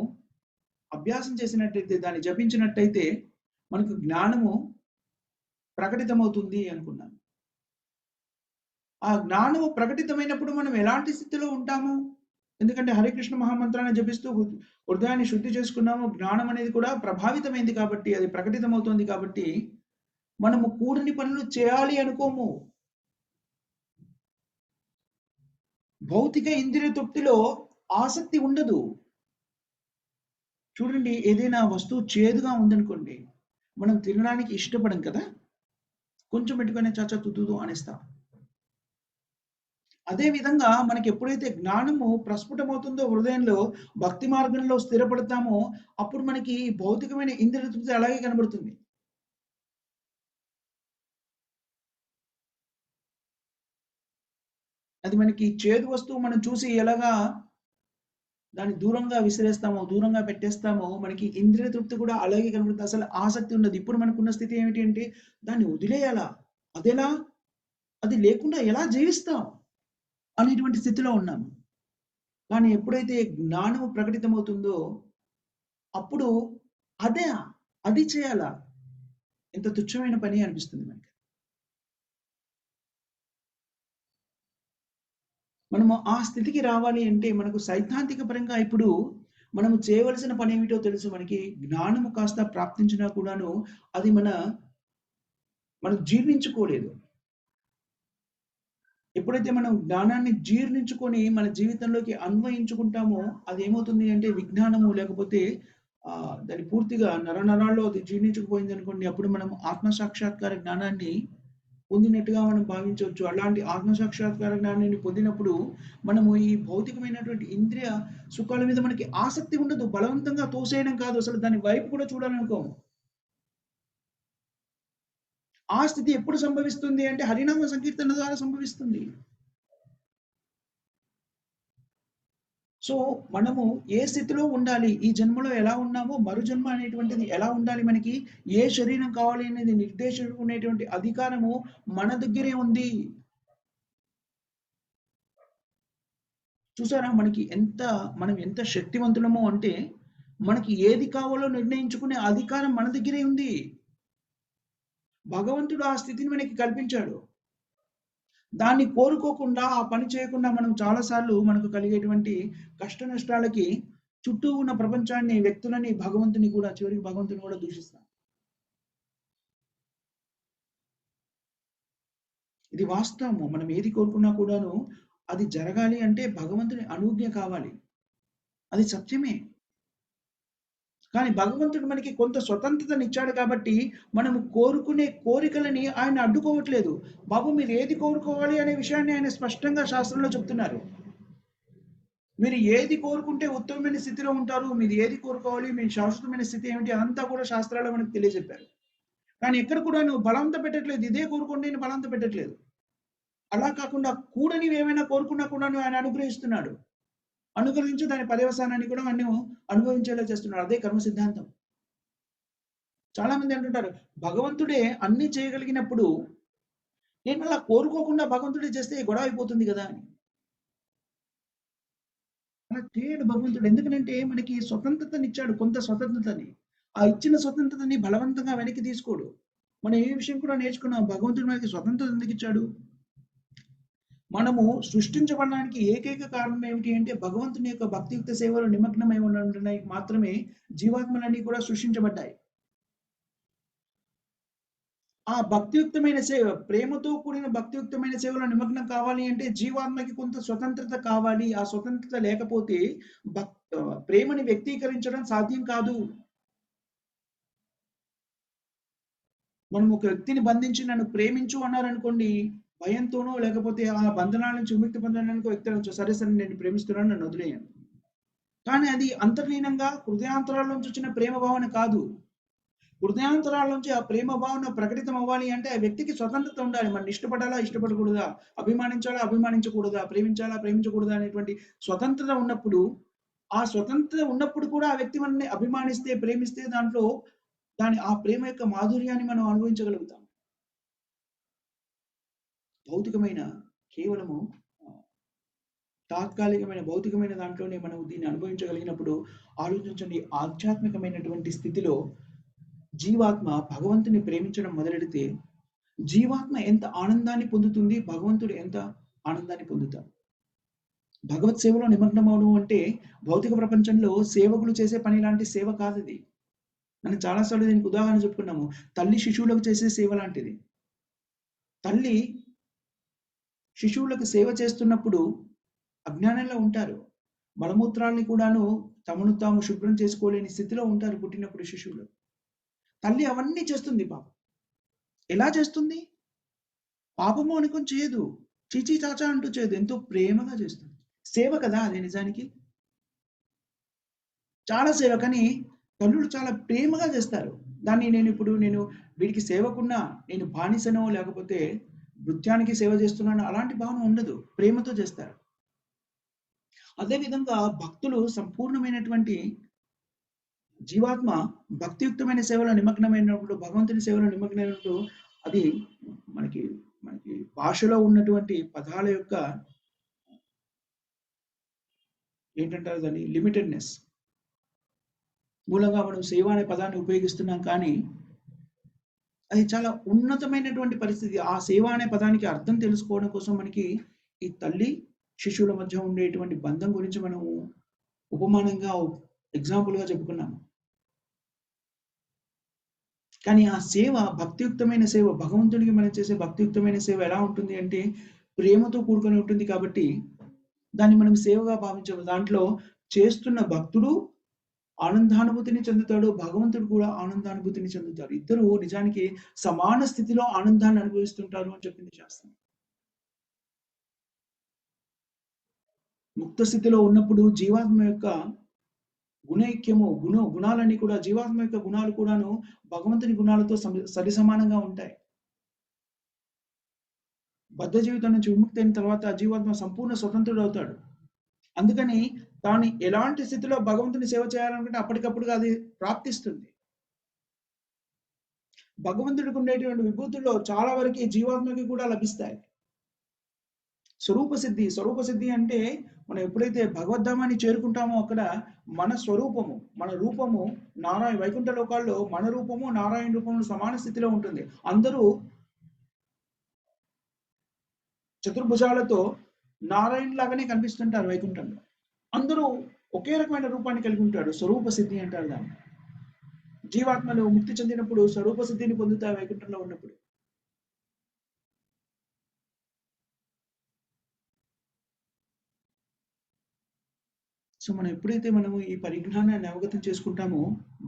అభ్యాసం చేసినట్టయితే, దాన్ని జపించినట్టయితే మనకు జ్ఞానము ప్రకటితమవుతుంది అనుకున్నాను. ఆ జ్ఞానము ప్రకటితమైనప్పుడు మనం ఎలాంటి స్థితిలో ఉంటాము? ఎందుకంటే హరే కృష్ణ మహామంత్రాన్ని జపిస్తూ హృదయాన్ని శుద్ధి చేసుకున్నాము. జ్ఞానం అనేది కూడా ప్రభావితమైంది కాబట్టి, అది ప్రకటితమవుతుంది కాబట్టి మనము కూడని పనులు చేయాలి అనుకోము. భౌతిక ఇంద్రియ తృప్తిలో ఆసక్తి ఉండదు. చూడండి, ఏదైనా వస్తువు చేదుగా ఉందనుకోండి, మనం తినడానికి ఇష్టపడం కదా, కొంచెం పెట్టుకొని చాచా తుతుదు అనేస్తాం. అదే విధంగా మనకి ఎప్పుడైతే జ్ఞానము ప్రస్ఫుటమవుతుందో హృదయంలో, భక్తి మార్గంలో స్థిరపడతామో, అప్పుడు మనకి భౌతికమైన ఇంద్రియ తృప్తి అలాగే కనబడుతుంది. అది మనకి చేదు వస్తువు మనం చూసి ఎలాగా దాన్ని దూరంగా విసిరేస్తామో, దూరంగా పెట్టేస్తామో, మనకి ఇంద్రియ తృప్తి కూడా అలాగే కనబడుతుంది. అసలు ఆసక్తి ఉండదు. ఇప్పుడు మనకున్న స్థితి ఏమిటి అంటే, దాన్ని వదిలేయాలా? అదెలా? అది లేకుండా ఎలా జీవిస్తాం? అనేటువంటి స్థితిలో ఉన్నాము. కానీ ఎప్పుడైతే జ్ఞానము ప్రకటితమవుతుందో, అప్పుడు అదే అది చేయాలా? ఎంత తుచ్చమైన పని అనిపిస్తుంది మనకి. మనము ఆ స్థితికి రావాలి అంటే మనకు సైద్ధాంతిక పరంగా ఇప్పుడు మనము చేయవలసిన పనేమిటో తెలుసు. మనకి జ్ఞానము కాస్త ప్రాప్తించినా కూడాను అది మనం జీర్ణించుకోలేదు. ఎప్పుడైతే మనం జ్ఞానాన్ని జీర్ణించుకొని మన జీవితంలోకి అన్వయించుకుంటామో అదేమవుతుంది అంటే విజ్ఞానము లేకపోతే దాన్ని పూర్తిగా నరనరాల్లో అది జీర్ణించుకుపోయిందనుకోండి, అప్పుడు మనం ఆత్మ సాక్షాత్కార జ్ఞానాన్ని పొందినట్టుగా మనం భావించవచ్చు. అలాంటి ఆత్మ సాక్షాత్కార జ్ఞానాన్ని పొందినప్పుడు మనము ఈ భౌతికమైనటువంటి ఇంద్రియ సుఖాల మీద మనకి ఆసక్తి ఉండదు. బలవంతంగా తోసేయడం కాదు, అసలు దాని వైపు కూడా చూడాలనుకోము. ఆ స్థితి ఎప్పుడు సంభవిస్తుంది అంటే హరినామ సంకీర్తన ద్వారా సంభవిస్తుంది. సో, మనము ఏ స్థితిలో ఉండాలి? ఈ జన్మలో ఎలా ఉన్నామో మరు జన్మ అనేటువంటిది ఎలా ఉండాలి మనకి? ఏ శరీరం కావాలి అనేది నిర్దేశించుకునేటువంటి అధికారము మన దగ్గరే ఉంది. చూసారా? మనం ఎంత శక్తివంతులమో అంటే, మనకి ఏది కావాలో నిర్ణయించుకునే అధికారం మన దగ్గరే ఉంది. భగవంతుడు ఆ స్థితిని మనకి కల్పించాడు. దాన్ని కోరుకోకుండా, ఆ పని చేయకుండా మనం చాలా సార్లు మనకు కలిగేటువంటి కష్ట నష్టాలకి చుట్టూ ఉన్న ప్రపంచాన్ని, వ్యక్తులని, చివరికి భగవంతుని కూడా దూషిస్తాం. ఇది వాస్తవము. మనం ఏది కోరుకున్నా కూడాను అది జరగాలి అంటే భగవంతుని అనుజ్ఞ కావాలి. అది సత్యమే. కానీ భగవంతుడు మనకి కొంత స్వతంత్రతనిచ్చాడు కాబట్టి, మనము కోరుకునే కోరికలని ఆయన అడ్డుకోవట్లేదు. బాబు మీరు ఏది కోరుకోవాలి అనే విషయాన్ని ఆయన స్పష్టంగా శాస్త్రంలో చెప్తున్నారు. మీరు ఏది కోరుకుంటే ఉత్తమమైన స్థితిలో ఉంటారు. మీరు ఏది కోరుకోవాలి, మీ శాశ్వతమైన స్థితి ఏమిటి అదంతా కూడా శాస్త్రాల్లో మనకు తెలియజెప్పారు. కానీ ఎక్కడ కూడా నువ్వు బలవంత పెట్టట్లేదు. ఇదే కోరుకోండి అని బలవంత పెట్టట్లేదు. అలా కాకుండా కూడనివి ఏమైనా కోరుకున్నా కూడాను ఆయన అనుగ్రహిస్తున్నాడు. అనుగ్రహించి దాని పర్యవసానాన్ని కూడా మనం అనుభవించేలా చేస్తున్నాడు. అదే కర్మ సిద్ధాంతం. చాలా మంది అంటుంటారు, భగవంతుడే అన్నీ చేయగలిగినప్పుడు నేను అలా కోరుకోకుండా భగవంతుడే చేస్తే గొడవ అయిపోతుంది కదా అని. అలా చేయడు భగవంతుడు. ఎందుకనంటే మనకి స్వతంత్రతనిచ్చాడు, కొంత స్వతంత్రతని. ఆ ఇచ్చిన స్వతంత్రతని బలవంతంగా వెనక్కి తీసుకోడు. మనం ఏ విషయం కూడా నేర్చుకున్నాం, భగవంతుడు మనకి స్వతంత్రత ఎందుకు ఇచ్చాడు? మనము సృష్టించబడడానికి ఏకైక కారణం ఏమిటి అంటే భగవంతుని యొక్క భక్తియుక్త సేవలో నిమగ్నమై ఉండడానికి మాత్రమే జీవాత్మలన్నీ కూడా సృష్టించబడ్డాయి. ఆ భక్తియుక్తమైన సేవ, ప్రేమతో కూడిన భక్తియుక్తమైన సేవలో నిమగ్నం కావాలి అంటే జీవాత్మకి కొంత స్వతంత్రత కావాలి. ఆ స్వతంత్రత లేకపోతే ప్రేమని వ్యక్తీకరించడం సాధ్యం కాదు. మనం ఒక వ్యక్తిని బంధించి నన్ను ప్రేమించు అన్నారనుకోండి, భయంతోనో లేకపోతే ఆ బంధనాల నుంచి విముక్తి పొందడానికి వ్యక్తి సరే సరే నేను ప్రేమిస్తున్నాను, నన్ను వదిలేయండి. కానీ అది అంతర్లీనంగా హృదయాంతరాల నుంచి వచ్చిన ప్రేమ భావన కాదు. హృదయాంతరాల నుంచి ఆ ప్రేమ భావన ప్రకటితం అవ్వాలి అంటే ఆ వ్యక్తికి స్వతంత్రత ఉండాలి. మనం ఇష్టపడాలా, ఇష్టపడకూడదా, అభిమానించాలా, అభిమానించకూడదా, ప్రేమించాలా, ప్రేమించకూడదా అనేటువంటి స్వతంత్రత ఉన్నప్పుడు, ఆ స్వతంత్రత ఉన్నప్పుడు కూడా ఆ వ్యక్తి మనల్ని అభిమానిస్తే, ప్రేమిస్తే ఆ ప్రేమ యొక్క మాధుర్యాన్ని మనం అనుభవించగలుగుతాం. భౌతికమైన కేవలము తాత్కాలికమైన భౌతికమైన దాంట్లోనే మనం దీన్ని అనుభవించగలిగినప్పుడు ఆలోచించండి, ఆధ్యాత్మికమైనటువంటి స్థితిలో జీవాత్మ భగవంతుని ప్రేమించడం మొదలెడితే జీవాత్మ ఎంత ఆనందాన్ని పొందుతుంది, భగవంతుడు ఎంత ఆనందాన్ని పొందుతాడు. భగవత్ సేవలో నిమగ్నం అవడం అంటే భౌతిక ప్రపంచంలో సేవకులు చేసే పని లాంటి సేవ కాదు ఇది. మనం చాలాసార్లు దీనికి ఉదాహరణ చెప్పుకున్నాము. తల్లి శిశువులకు చేసే సేవ లాంటిది. తల్లి శిశువులకు సేవ చేస్తున్నప్పుడు అజ్ఞానంలో ఉంటారు. మలమూత్రాల్ని కూడాను తమను తాము శుభ్రం చేసుకోలేని స్థితిలో ఉంటారు పుట్టినప్పుడు శిశువులు. తల్లి అవన్నీ చేస్తుంది పాపం. ఎలా చేస్తుంది? పాపము అనుకొని చేయదు. చీచీ చాచా అంటూ చేయదు. ఎంతో ప్రేమగా చేస్తుంది. సేవ కదా అది నిజానికి. చాలా సేవ. కానీ తల్లులు చాలా ప్రేమగా చేస్తారు. దాన్ని నేను వీడికి సేవకున్నా, నేను బానిసనో లేకపోతే నృత్యానికి సేవ చేస్తున్నాను అలాంటి భావన ఉండదు. ప్రేమతో చేస్తారు. అదేవిధంగా భక్తులు సంపూర్ణమైనటువంటి జీవాత్మ భక్తియుక్తమైన సేవలో నిమగ్నమైనప్పుడు, భగవంతుని సేవలో నిమగ్నమైనప్పుడు అది మనకి మనకి భాషలో ఉన్నటువంటి పదాల యొక్క ఏంటంటారు దాన్ని లిమిటెడ్నెస్ మూలంగా మనం సేవ అనే పదాన్ని ఉపయోగిస్తున్నాం. కానీ అది చాలా ఉన్నతమైనటువంటి పరిస్థితి. ఆ సేవ అనే పదానికి అర్థం తెలుసుకోవడం కోసం మనకి ఈ తల్లి శిశువుల మధ్య ఉండేటువంటి బంధం గురించి మనం ఉపమానంగా ఎగ్జాంపుల్గా చెప్పుకున్నాము. కానీ ఆ సేవ భక్తియుక్తమైన సేవ, భగవంతుడికి మనం చేసే భక్తియుక్తమైన సేవ ఎలా ఉంటుంది అంటే ప్రేమతో కూడుకొని ఉంటుంది. కాబట్టి దాన్ని మనం సేవగా భావించాము. దాంట్లో చేస్తున్న భక్తుడు ఆనందానుభూతిని చెందుతాడు, భగవంతుడు కూడా ఆనందానుభూతిని చెందుతారు. ఇద్దరు నిజానికి సమాన స్థితిలో ఆనందాన్ని అనుభవిస్తుంటారు అని చెప్పింది శాస్త్రం. ముక్త స్థితిలో ఉన్నప్పుడు జీవాత్మ యొక్క గుణైక్యము గుణాలన్నీ కూడా జీవాత్మ యొక్క గుణాలు కూడాను భగవంతుని గుణాలతో సరిసమానంగా ఉంటాయి. బద్ధ జీవితం నుంచి విముక్తి అయిన తర్వాత జీవాత్మ సంపూర్ణ స్వతంత్రుడు అవుతాడు. అందుకని తాను ఎలాంటి స్థితిలో భగవంతుని సేవ చేయాలనుకుంటే అప్పటికప్పుడుగా అది ప్రాప్తిస్తుంది. భగవంతుడికి ఉండేటువంటి విభూతుల్లో చాలా వరకు జీవాత్మకి కూడా లభిస్తాయి. స్వరూప సిద్ధి అంటే మనం ఎప్పుడైతే భగవద్ధామాన్ని చేరుకుంటామో అక్కడ మన స్వరూపము, మన రూపము వైకుంఠ లోకాల్లో మన రూపము నారాయణ రూపము సమాన స్థితిలో ఉంటుంది. అందరూ చతుర్భుజాలతో నారాయణ లాగానే కనిపిస్తుంటారు వైకుంఠంలో. అందరూ ఒకే రకమైన రూపాన్ని కలిగి ఉంటాడు. స్వరూప సిద్ధి అంటారు దాన్ని. జీవాత్మలు ముక్తి చెందినప్పుడు స్వరూప సిద్ధిని పొందుతాయి వైకుంఠంలో ఉన్నప్పుడు. సో మనం ఎప్పుడైతే మనము ఈ పరిజ్ఞానాన్ని అవగతం చేసుకుంటామో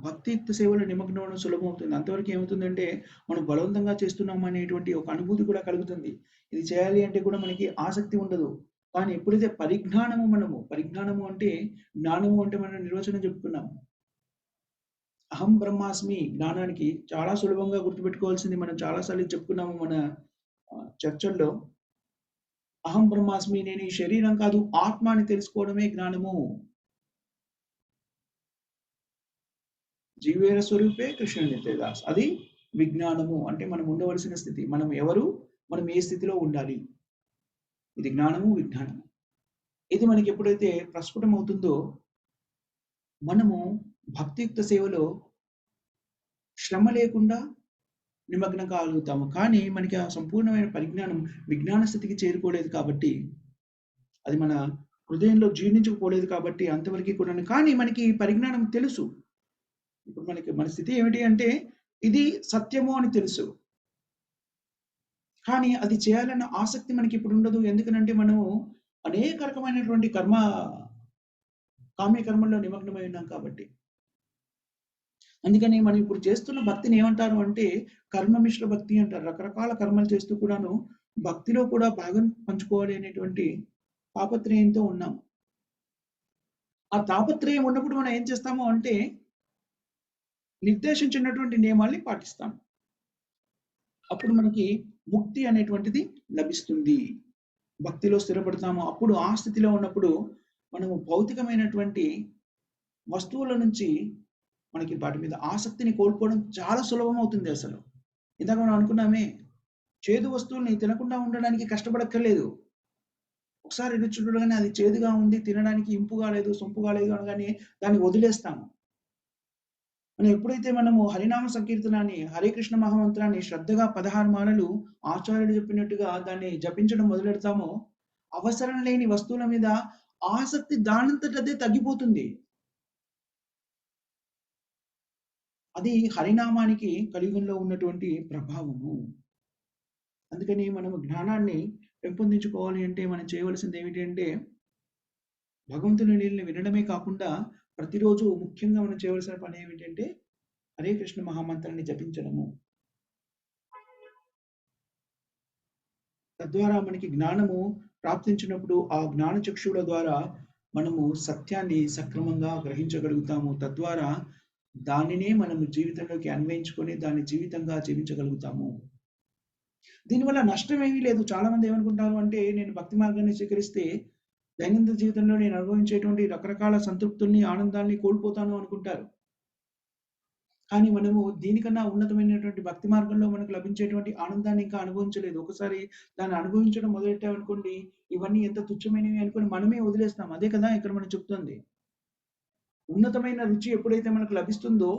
భక్తియుక్త సేవలో నిమగ్నం అవడం సులభం అవుతుంది. అంతవరకు ఏమవుతుందంటే మనం బలవంతంగా చేస్తున్నాం అనేటువంటి ఒక అనుభూతి కూడా కలుగుతుంది. ఇది చేయాలి అంటే కూడా మనకి ఆసక్తి ఉండదు. కానీ ఎప్పుడైతే పరిజ్ఞానము అంటే జ్ఞానము అంటే మనం నిర్వచనం చెప్పుకున్నాము. అహం బ్రహ్మాస్మి జ్ఞానానికి చాలా సులభంగా గుర్తుపెట్టుకోవాల్సింది మనం చాలాసార్లు చెప్పుకున్నాము మన చర్చల్లో. అహం బ్రహ్మాస్మి, నేను ఈ శరీరం కాదు ఆత్మ అని తెలుసుకోవడమే జ్ఞానము. జీవేర స్వరూపే కృష్ణ నిత్యదాస్, అది విజ్ఞానము. అంటే మనం ఉండవలసిన స్థితి, మనం ఎవరు, మనం ఏ స్థితిలో ఉండాలి, ఇది జ్ఞానము విజ్ఞానము. ఇది మనకి ఎప్పుడైతే ప్రస్ఫుటం అవుతుందో మనము భక్తియుక్త సేవలో శ్రమ లేకుండా నిమగ్నం కాగలుగుతాము. కానీ మనకి ఆ సంపూర్ణమైన పరిజ్ఞానం విజ్ఞాన స్థితికి చేరుకోలేదు కాబట్టి, అది మన హృదయంలో జీర్ణించుకుపోలేదు కాబట్టి అంతవరకు కూడా. కానీ మనకి పరిజ్ఞానం తెలుసు. ఇప్పుడు మన స్థితి ఏమిటి అంటే ఇది సత్యము అని తెలుసు, కానీ అది చేయాలన్న ఆసక్తి మనకి ఇప్పుడు ఉండదు. ఎందుకనంటే మనము అనేక రకమైనటువంటి కామ్య కర్మల్లో నిమగ్నమై ఉన్నాం కాబట్టి. అందుకని మనం ఇప్పుడు చేస్తున్న భక్తిని ఏమంటారు అంటే కర్మ మిశ్ర భక్తి అంటారు. రకరకాల కర్మలు చేస్తూ కూడాను భక్తిలో కూడా భాగం పంచుకోవాలి అనేటువంటి తాపత్రయంతో ఉన్నాం. ఆ తాపత్రయం ఉన్నప్పుడు మనం ఏం చేస్తాము అంటే నిర్దేశించినటువంటి నియమాల్ని పాటిస్తాం. అప్పుడు మనకి ముక్తి అనేటువంటిది లభిస్తుంది. భక్తిలో స్థిరపడతాము. అప్పుడు ఆ స్థితిలో ఉన్నప్పుడు మనము భౌతికమైనటువంటి వస్తువుల నుంచి మనకి వాటి మీద ఆసక్తిని కోల్పోవడం చాలా సులభం అవుతుంది. అసలు ఇందాక మనం అనుకున్నామే, చేదు వస్తువుల్ని తినకుండా ఉండడానికి కష్టపడక్కర్లేదు. ఒకసారి రుచి చూడగానే అది చేదుగా ఉంది, తినడానికి ఇంపుగా లేదు, సొంపుగా లేదు అనగానే దాన్ని వదిలేస్తాము. మనం ఎప్పుడైతే మనము హరినామ సంకీర్తనాన్ని, హరే కృష్ణ మహామంత్రాన్ని శ్రద్ధగా 16 మాలలు ఆచార్యులు చెప్పినట్టుగా దాన్ని జపించడం మొదలెడతామో అవసరం లేని వస్తువుల మీద ఆసక్తి దానంతటదే తగ్గిపోతుంది. అది హరినామానికి కలియుగంలో ఉన్నటువంటి ప్రభావము. అందుకని మనము జ్ఞానాన్ని పెంపొందించుకోవాలి అంటే మనం చేయవలసింది ఏమిటి అంటే భగవంతుని లీలని వినడమే కాకుండా ప్రతిరోజు ముఖ్యంగా మనం చేయవలసిన పని ఏమిటంటే హరే కృష్ణ మహామంత్రాన్ని జపించడము, తద్వారా మనకి జ్ఞానము ప్రాప్తించినప్పుడు ఆ జ్ఞాన చక్షువుల ద్వారా మనము సత్యాన్ని సక్రమంగా గ్రహించగలుగుతాము. తద్వారా దానినే మనము జీవితంలోకి అన్వయించుకొని దాన్ని జీవితంగా జీవించగలుగుతాము. దీనివల్ల నష్టం ఏమీ లేదు. చాలా మంది ఏమనుకుంటారు అంటే, నేను భక్తి మార్గాన్ని స్వీకరిస్తే దైనందిన జీవితంలో నేను అనుభవించేటువంటి రకరకాల సంతృప్తుల్ని, ఆనందాల్ని కోల్పోతాను అనుకుంటారు. కానీ మనము దీనికన్నా ఉన్నతమైనటువంటి భక్తి మార్గంలో మనకు లభించేటువంటి ఆనందాన్ని ఇంకా అనుభవించలేదు. ఒకసారి దాన్ని అనుభవించడం మొదలెట్టామనుకోండి, ఇవన్నీ ఎంత తుచ్చమైనవి అనుకుని మనమే వదిలేస్తాం. అదే కదా ఇక్కడ మనం చెప్తుంది. ఉన్నతమైన రుచి ఎప్పుడైతే మనకు లభిస్తుందో,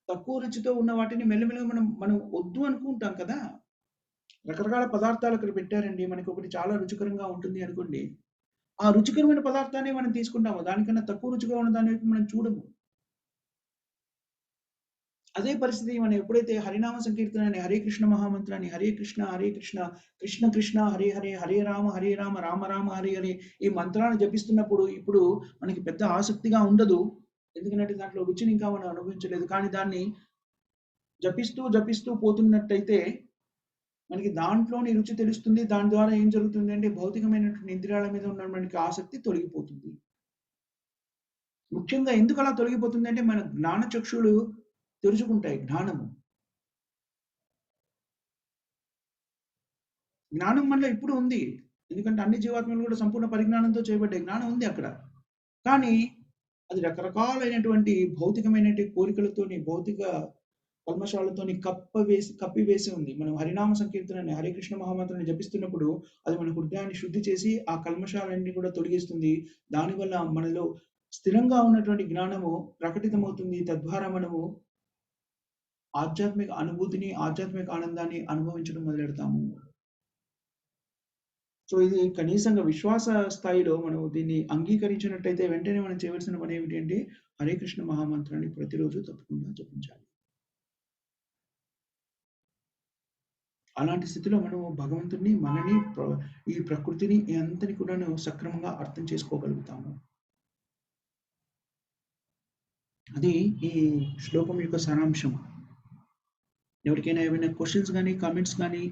తక్కువ రుచితో ఉన్న వాటిని మెల్లమెల్లగా మనం వద్దు అనుకుంటాం కదా. రకరకాల పదార్థాలు అక్కడ పెట్టారండి. మనకి ఒకటి చాలా రుచికరంగా ఉంటుంది అనుకోండి. ఆ రుచికరమైన పదార్థాన్ని మనం తీసుకుంటాము. దానికన్నా తక్కువ రుచిగా ఉన్న దాని వైపు మనం చూడము. అదే పరిస్థితి మనం ఎప్పుడైతే హరినామ సంకీర్తనని, హరే కృష్ణ మహామంత్రాన్ని, హరే కృష్ణ కృష్ణ కృష్ణ హరే హరే, హరే రామ రామ రామ హరే హరే ఈ మంత్రాన్ని జపిస్తున్నప్పుడు ఇప్పుడు మనకి పెద్ద ఆసక్తిగా ఉండదు. ఎందుకంటే దాంట్లో రుచిని ఇంకా మనం అనుభవించలేదు. కానీ దాన్ని జపిస్తూ పోతున్నట్టయితే మనకి దాంట్లోని రుచి తెలుస్తుంది. దాని ద్వారా ఏం జరుగుతుంది అంటే భౌతికమైనటువంటి ఇంద్రియాల మీద ఉన్నటువంటి ఆసక్తి తొలగిపోతుంది. ముఖ్యంగా ఎందుకు అలా తొలగిపోతుంది అంటే మన జ్ఞాన చక్షులు తెరుచుకుంటాయి. జ్ఞానం మనలో ఇప్పుడు ఉంది. ఎందుకంటే అన్ని జీవాత్మలు కూడా సంపూర్ణ పరిజ్ఞానంతో చేయబడ్డాయి. జ్ఞానం ఉంది అక్కడ. కానీ అది రకరకాలైనటువంటి భౌతికమైనటువంటి కోరికలతోని, భౌతిక కల్మషాలతోని కప్పివేసి ఉంది. మనం హరినామ సంకీర్తనని, హరే కృష్ణ మహామంత్రాన్ని జపిస్తున్నప్పుడు అది మన హృదయాన్ని శుద్ధి చేసి ఆ కల్మషాలన్నీ కూడా తొలగిస్తుంది. దానివల్ల మనలో స్థిరంగా ఉన్నటువంటి జ్ఞానము ప్రకటితమవుతుంది. తద్వారా మనము ఆధ్యాత్మిక అనుభూతిని, ఆధ్యాత్మిక ఆనందాన్ని అనుభవించడం మొదలెడతాము. సో ఇది కనీసంగా విశ్వాస స్థాయిలో మనం దీన్ని అంగీకరించినట్టయితే వెంటనే మనం చేయవలసిన పని ఏమిటి అంటే హరే కృష్ణ మహామంత్రాన్ని ప్రతిరోజు తప్పకుండా జపించాలి. అలాంటి స్థితిలో మనం భగవంతుడిని, మనని, ఈ ప్రకృతిని అంతని కూడా సక్రమంగా అర్థం చేసుకోగలుగుతాము. అది ఈ శ్లోకం యొక్క సారాంశం. ఎవరికైనా ఏమైనా క్వశ్చన్స్ కానీ, కామెంట్స్ కానీ,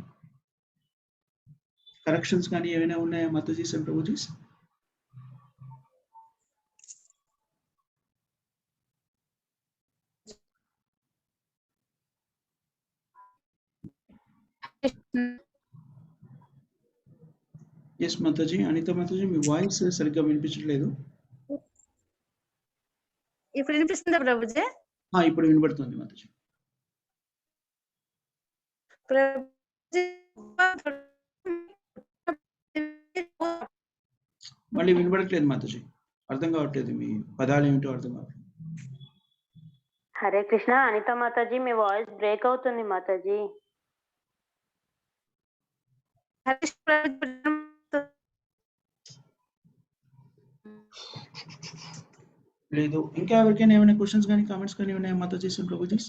కరెక్షన్స్ కానీ ఏమైనా ఉన్నాయా మాతాజీస్ అండ్ ప్రభుజీస్? ఎస్ మాతాజీ. అనిత మాతాజీ, మీ వాయిస్ సరిగ్గా వినిపించట్లేదు. ఇప్పుడు వినిపిస్తుందా ప్రభుజీ? ఇప్పుడు వినబడుతుంది మాతాజీ. మళ్ళీ వినబడట్లేదు మాతాజీ. అర్థం కావట్లేదు, మీ పదాలు ఏమిటో అర్థం కావట్లేదు. హరే కృష్ణ అనిత మాతాజీ, మీ వాయిస్ బ్రేక్ అవుతుంది మాతాజీ. లేదు. ఇంకా ఎవరికైనా ఏమైనా క్వశ్చన్స్ కానీ, కామెంట్స్ కానీ ఉన్నాయా మాతాజీ అండ్ ప్రభుజీస్?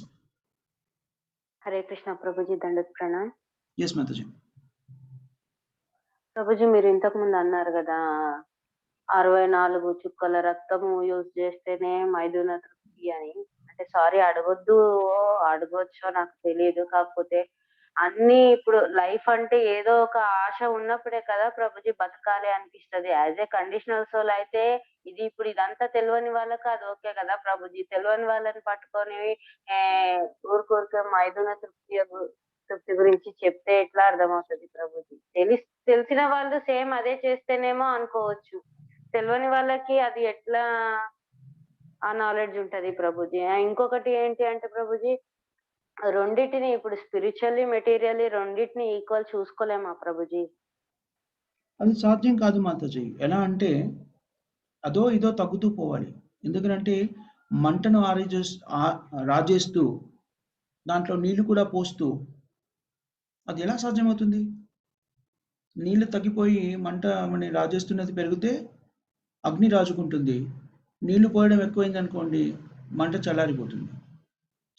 హరే కృష్ణ ప్రభుజీ, దండత్ ప్రణామ్. ఎస్ మాతాజీ. ప్రభుజీ, మీరు ఇంతకు ముందు అన్నారు కదా 64 చుక్కల రక్తము యూజ్ చేస్తేనే మైథున తృప్తి అని. అంటే సారీ, అడగొచ్చో నాకు తెలియదు. కాకపోతే అన్ని ఇప్పుడు లైఫ్ అంటే ఏదో ఒక ఆశ ఉన్నప్పుడే కదా ప్రభుజీ బతకాలి అనిపిస్తది. యాజ్ ఏ కండిషనల్ సోల్ అయితే ఇది ఇప్పుడు ఇదంతా తెలియని వాళ్ళకి అది ఓకే కదా ప్రభుజీ. తెలియని వాళ్ళని పట్టుకొని ఊరికే మైథున తృప్తి గురించి చెప్తే ఎట్లా అర్థమవుతుంది ప్రభుజీ? తెలిసిన వాళ్ళు సేమ్ అదే చేస్తేనేమో అనుకోవచ్చు. తెలియని వాళ్ళకి అది ఎట్లా ఆ నాలెడ్జ్ ఉంటది ప్రభుజీ? ఇంకొకటి ఏంటి అంటే ప్రభుజీ, రెండింటిని ఇప్పుడు స్పిరిచువల్లీ, మెటీరియల్లీ రెండింటిని ఈక్వల్ చూసుకోలేమా ప్రభుజీ? అది సాధ్యం కాదు మాతాజీ. ఎలా అంటే అదో ఇదో తగ్గుతూ పోవాలి. ఎందుకంటే మంటను రాజేస్తూ దాంట్లో నీళ్లు కూడా పోస్తూ అది ఎలా సాధ్యమవుతుంది? నీళ్లు తగ్గిపోయి మంట రాజేస్తున్నది పెరిగితే అగ్ని రాజుకుంటుంది. నీళ్లు పోయడం ఎక్కువైంది అనుకోండి, మంట చల్లారిపోతుంది.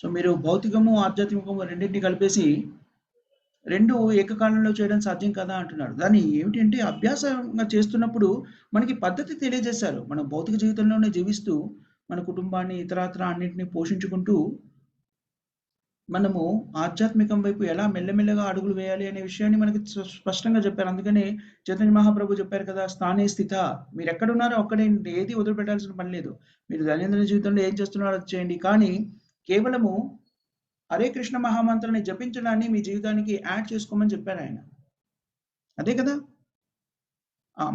సో మీరు భౌతికము, ఆధ్యాత్మికము రెండింటిని కలిపేసి రెండు ఏకకాలంలో చేయడం సాధ్యం కదా అంటున్నాడు. దాన్ని ఏమిటంటే అభ్యాసంగా చేస్తున్నప్పుడు మనకి పద్ధతి తెలియజేశారు. మనం భౌతిక జీవితంలోనే జీవిస్తూ మన కుటుంబాన్ని, ఇతరత్ర అన్నింటినీ పోషించుకుంటూ మనము ఆధ్యాత్మికం వైపు ఎలా మెల్లమెల్లగా అడుగులు వేయాలి అనే విషయాన్ని మనకి స్పష్టంగా చెప్పారు. అందుకనే చైతన్య మహాప్రభు చెప్పారు కదా! స్థానే స్థిత. మీరెక్కడున్నారో అక్కడే ఉండి ఏది వదిలిపెట్టాల్సిన పని లేదు. మీరు దైనందిన జీవితంలో ఏం చేస్తున్నారో అది చేయండి. కానీ కేవలము హరే కృష్ణ మహామంత్రాన్ని జపించడాన్ని మీ జీవితానికి యాడ్ చేసుకోమని చెప్పారాయన. అదే కదా!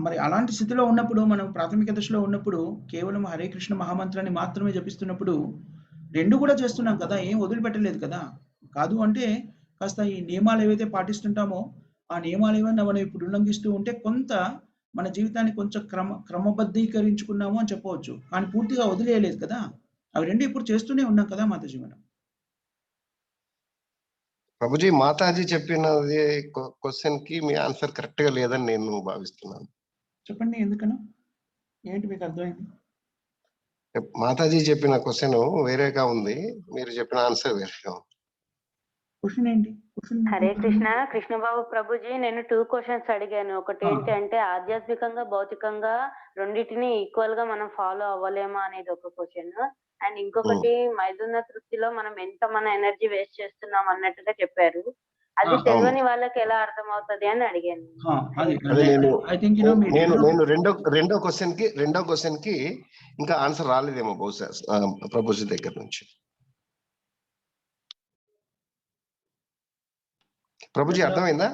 మరి అలాంటి స్థితిలో ఉన్నప్పుడు మనం ప్రాథమిక దశలో ఉన్నప్పుడు కేవలం హరే కృష్ణ మహామంత్రాన్ని మాత్రమే జపిస్తున్నప్పుడు 2 కూడా చేస్తున్నాం కదా! ఏం వదిలిపెట్టలేదు కదా! కాదు అంటే కాస్త ఈ నియమాలు ఏవైతే పాటిస్తుంటామో, ఆ నియమాలు ఏవన్నా మనం ఇప్పుడు ఉల్లంఘిస్తూ ఉంటే కొంత మన జీవితాన్ని కొంచెం క్రమబద్ధీకరించుకున్నాము అని చెప్పవచ్చు. కానీ పూర్తిగా వదిలేయలేదు కదా! అవి 2 ఇప్పుడు చేస్తూనే ఉన్నాం కదా మాతాజీ మనం. ప్రభుజీ, మాతాజీ చెప్పినది క్వశ్చన్ కి మీ ఆన్సర్ కరెక్ట్ గా లేదని నేను భావిస్తున్నాను. చెప్పండి ఎందుకనో? ఏంటి మీకు అర్థమైంది? మాతాజీ చెప్పిన క్వశ్చన్ వేరేగా ఉంది, మీరు చెప్పిన ఆన్సర్ వేరేగా ఉంది. క్వశ్చన్ ఏంటి? హరే కృష్ణ. కృష్ణబాబు ప్రభుజీ, నేను 2 క్వశ్చన్స్ అడిగాను. ఒకటి ఏంటి అంటే ఆధ్యాత్మికంగా భౌతికంగా రెండింటిని ఈక్వల్ గా మనం ఫాలో అవ్వలేమా అనేది ఒక క్వశ్చన్. అండ్ ఇంకొకటి మైథున తృప్తిలో మనం ఎంత మన ఎనర్జీ వేస్ట్ చేస్తున్నాం అన్నట్టుగా చెప్పారు. అది తెలియని వాళ్ళకి ఎలా అర్థం అవుతుంది అని అడిగాను. నేను రెండో క్వశ్చన్ కి ఇంకా ఆన్సర్ రాలేదేమో బహుశా ప్రభుజీ దగ్గర నుంచి. ప్రభుజీ అర్థమైందా?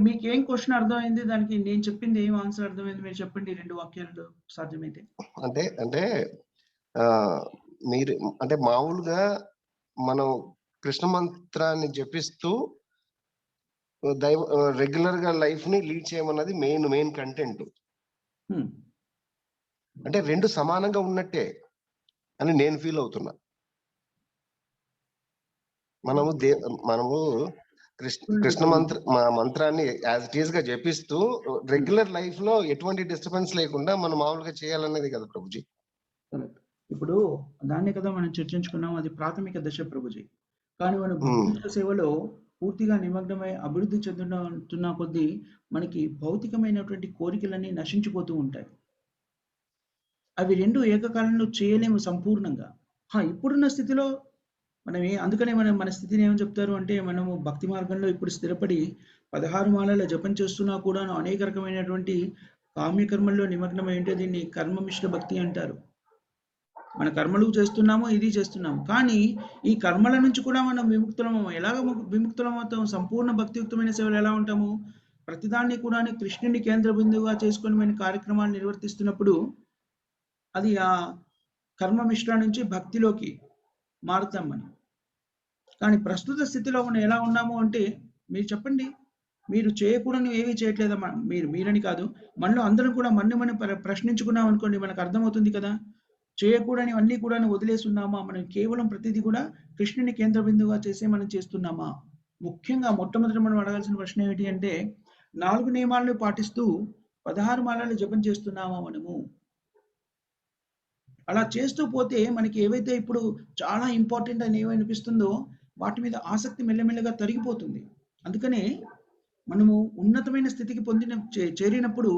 మీకేం క్వశ్చన్ అర్థమైంది? దానికి నేను చెప్పింది ఏం ఆన్సర్ అర్థమైంది? మీరు చెప్పండి 2 వాక్యాలలో సాధ్యమైతే. అంటే మీరు అంటే మామూలుగా మనం కృష్ణ మంత్రాన్ని జపిస్తూ రెగ్యులర్ గా లైఫ్ ని లీడ్ చేయమన్నది మెయిన్ కంటెంట్. అంటే 2 సమానంగా ఉన్నట్టే అని నేను ఫీల్ అవుతున్నా. మనము కృష్ణ మంత్రాన్ని యాజ్ ఇట్ ఈస్ గా జపిస్తూ రెగ్యులర్ లైఫ్ లో ఎటువంటి డిస్టర్బెన్స్ లేకుండా మనం మామూలుగా చేయాలనేది కదా ప్రభుజీ. ఇప్పుడు దాన్ని కదా మనం చర్చించుకున్నాం, అది ప్రాథమిక దశ ప్రభుజీ. కానీ మనం భౌతిక సేవలో పూర్తిగా నిమగ్నమై అభివృద్ధి చెందుతున్న కొద్దీ మనకి భౌతికమైనటువంటి కోరికలన్నీ నశించిపోతూ ఉంటాయి. అవి 2 ఏకకాలంలో చేయలేము సంపూర్ణంగా. ఇప్పుడున్న స్థితిలో అందుకనే మన స్థితిని ఏమని చెప్తారు అంటే, మనము భక్తి మార్గంలో ఇప్పుడు స్థిరపడి 16 మాలల జపం చేస్తున్నా కూడా అనేక రకమైనటువంటి కామ్యకర్మల్లో నిమగ్నమై ఉంటే దీన్ని కర్మమిశ్ర భక్తి అంటారు. మన కర్మలు చేస్తున్నాము, ఇది చేస్తున్నాము. కానీ ఈ కర్మల నుంచి కూడా మనం విముక్తులము. ఎలాగ విముక్తులమవుతాం? సంపూర్ణ భక్తియుక్తమైన సేవలు ఎలా ఉంటాము? ప్రతిదాన్ని కూడా కృష్ణుని కేంద్ర బిందువుగా చేసుకొని మన కార్యక్రమాలు నిర్వర్తిస్తున్నప్పుడు అది ఆ కర్మ మిశ్ర నుంచి భక్తిలోకి మారుతాం మనం. కానీ ప్రస్తుత స్థితిలో మనం ఎలా ఉన్నాము అంటే, మీరు చెప్పండి, మీరు చేయకూడని ఏమీ చేయట్లేదా? మీరని కాదు, మనలో అందరం కూడా మనం ప్రశ్నించుకున్నాం అనుకోండి, మనకు అర్థమవుతుంది కదా. చేయకూడని అన్ని కూడా వదిలేసి ఉన్నామా? మనం కేవలం ప్రతిదీ కూడా కృష్ణుని కేంద్ర బిందువుగా చేసే మనం చేస్తున్నామా? ముఖ్యంగా మొట్టమొదటి మనం అడగాల్సిన ప్రశ్న ఏమిటి అంటే, 4 నియమాలను పాటిస్తూ 16 మాలలు జపం చేస్తున్నామా మనము? అలా చేస్తూ పోతే మనకి ఏవైతే ఇప్పుడు చాలా ఇంపార్టెంట్ అని ఏమనిపిస్తుందో వాటి మీద ఆసక్తి మెల్లమెల్లగా తరిగిపోతుంది. అందుకనే మనము ఉన్నతమైన స్థితికి చేరినప్పుడు,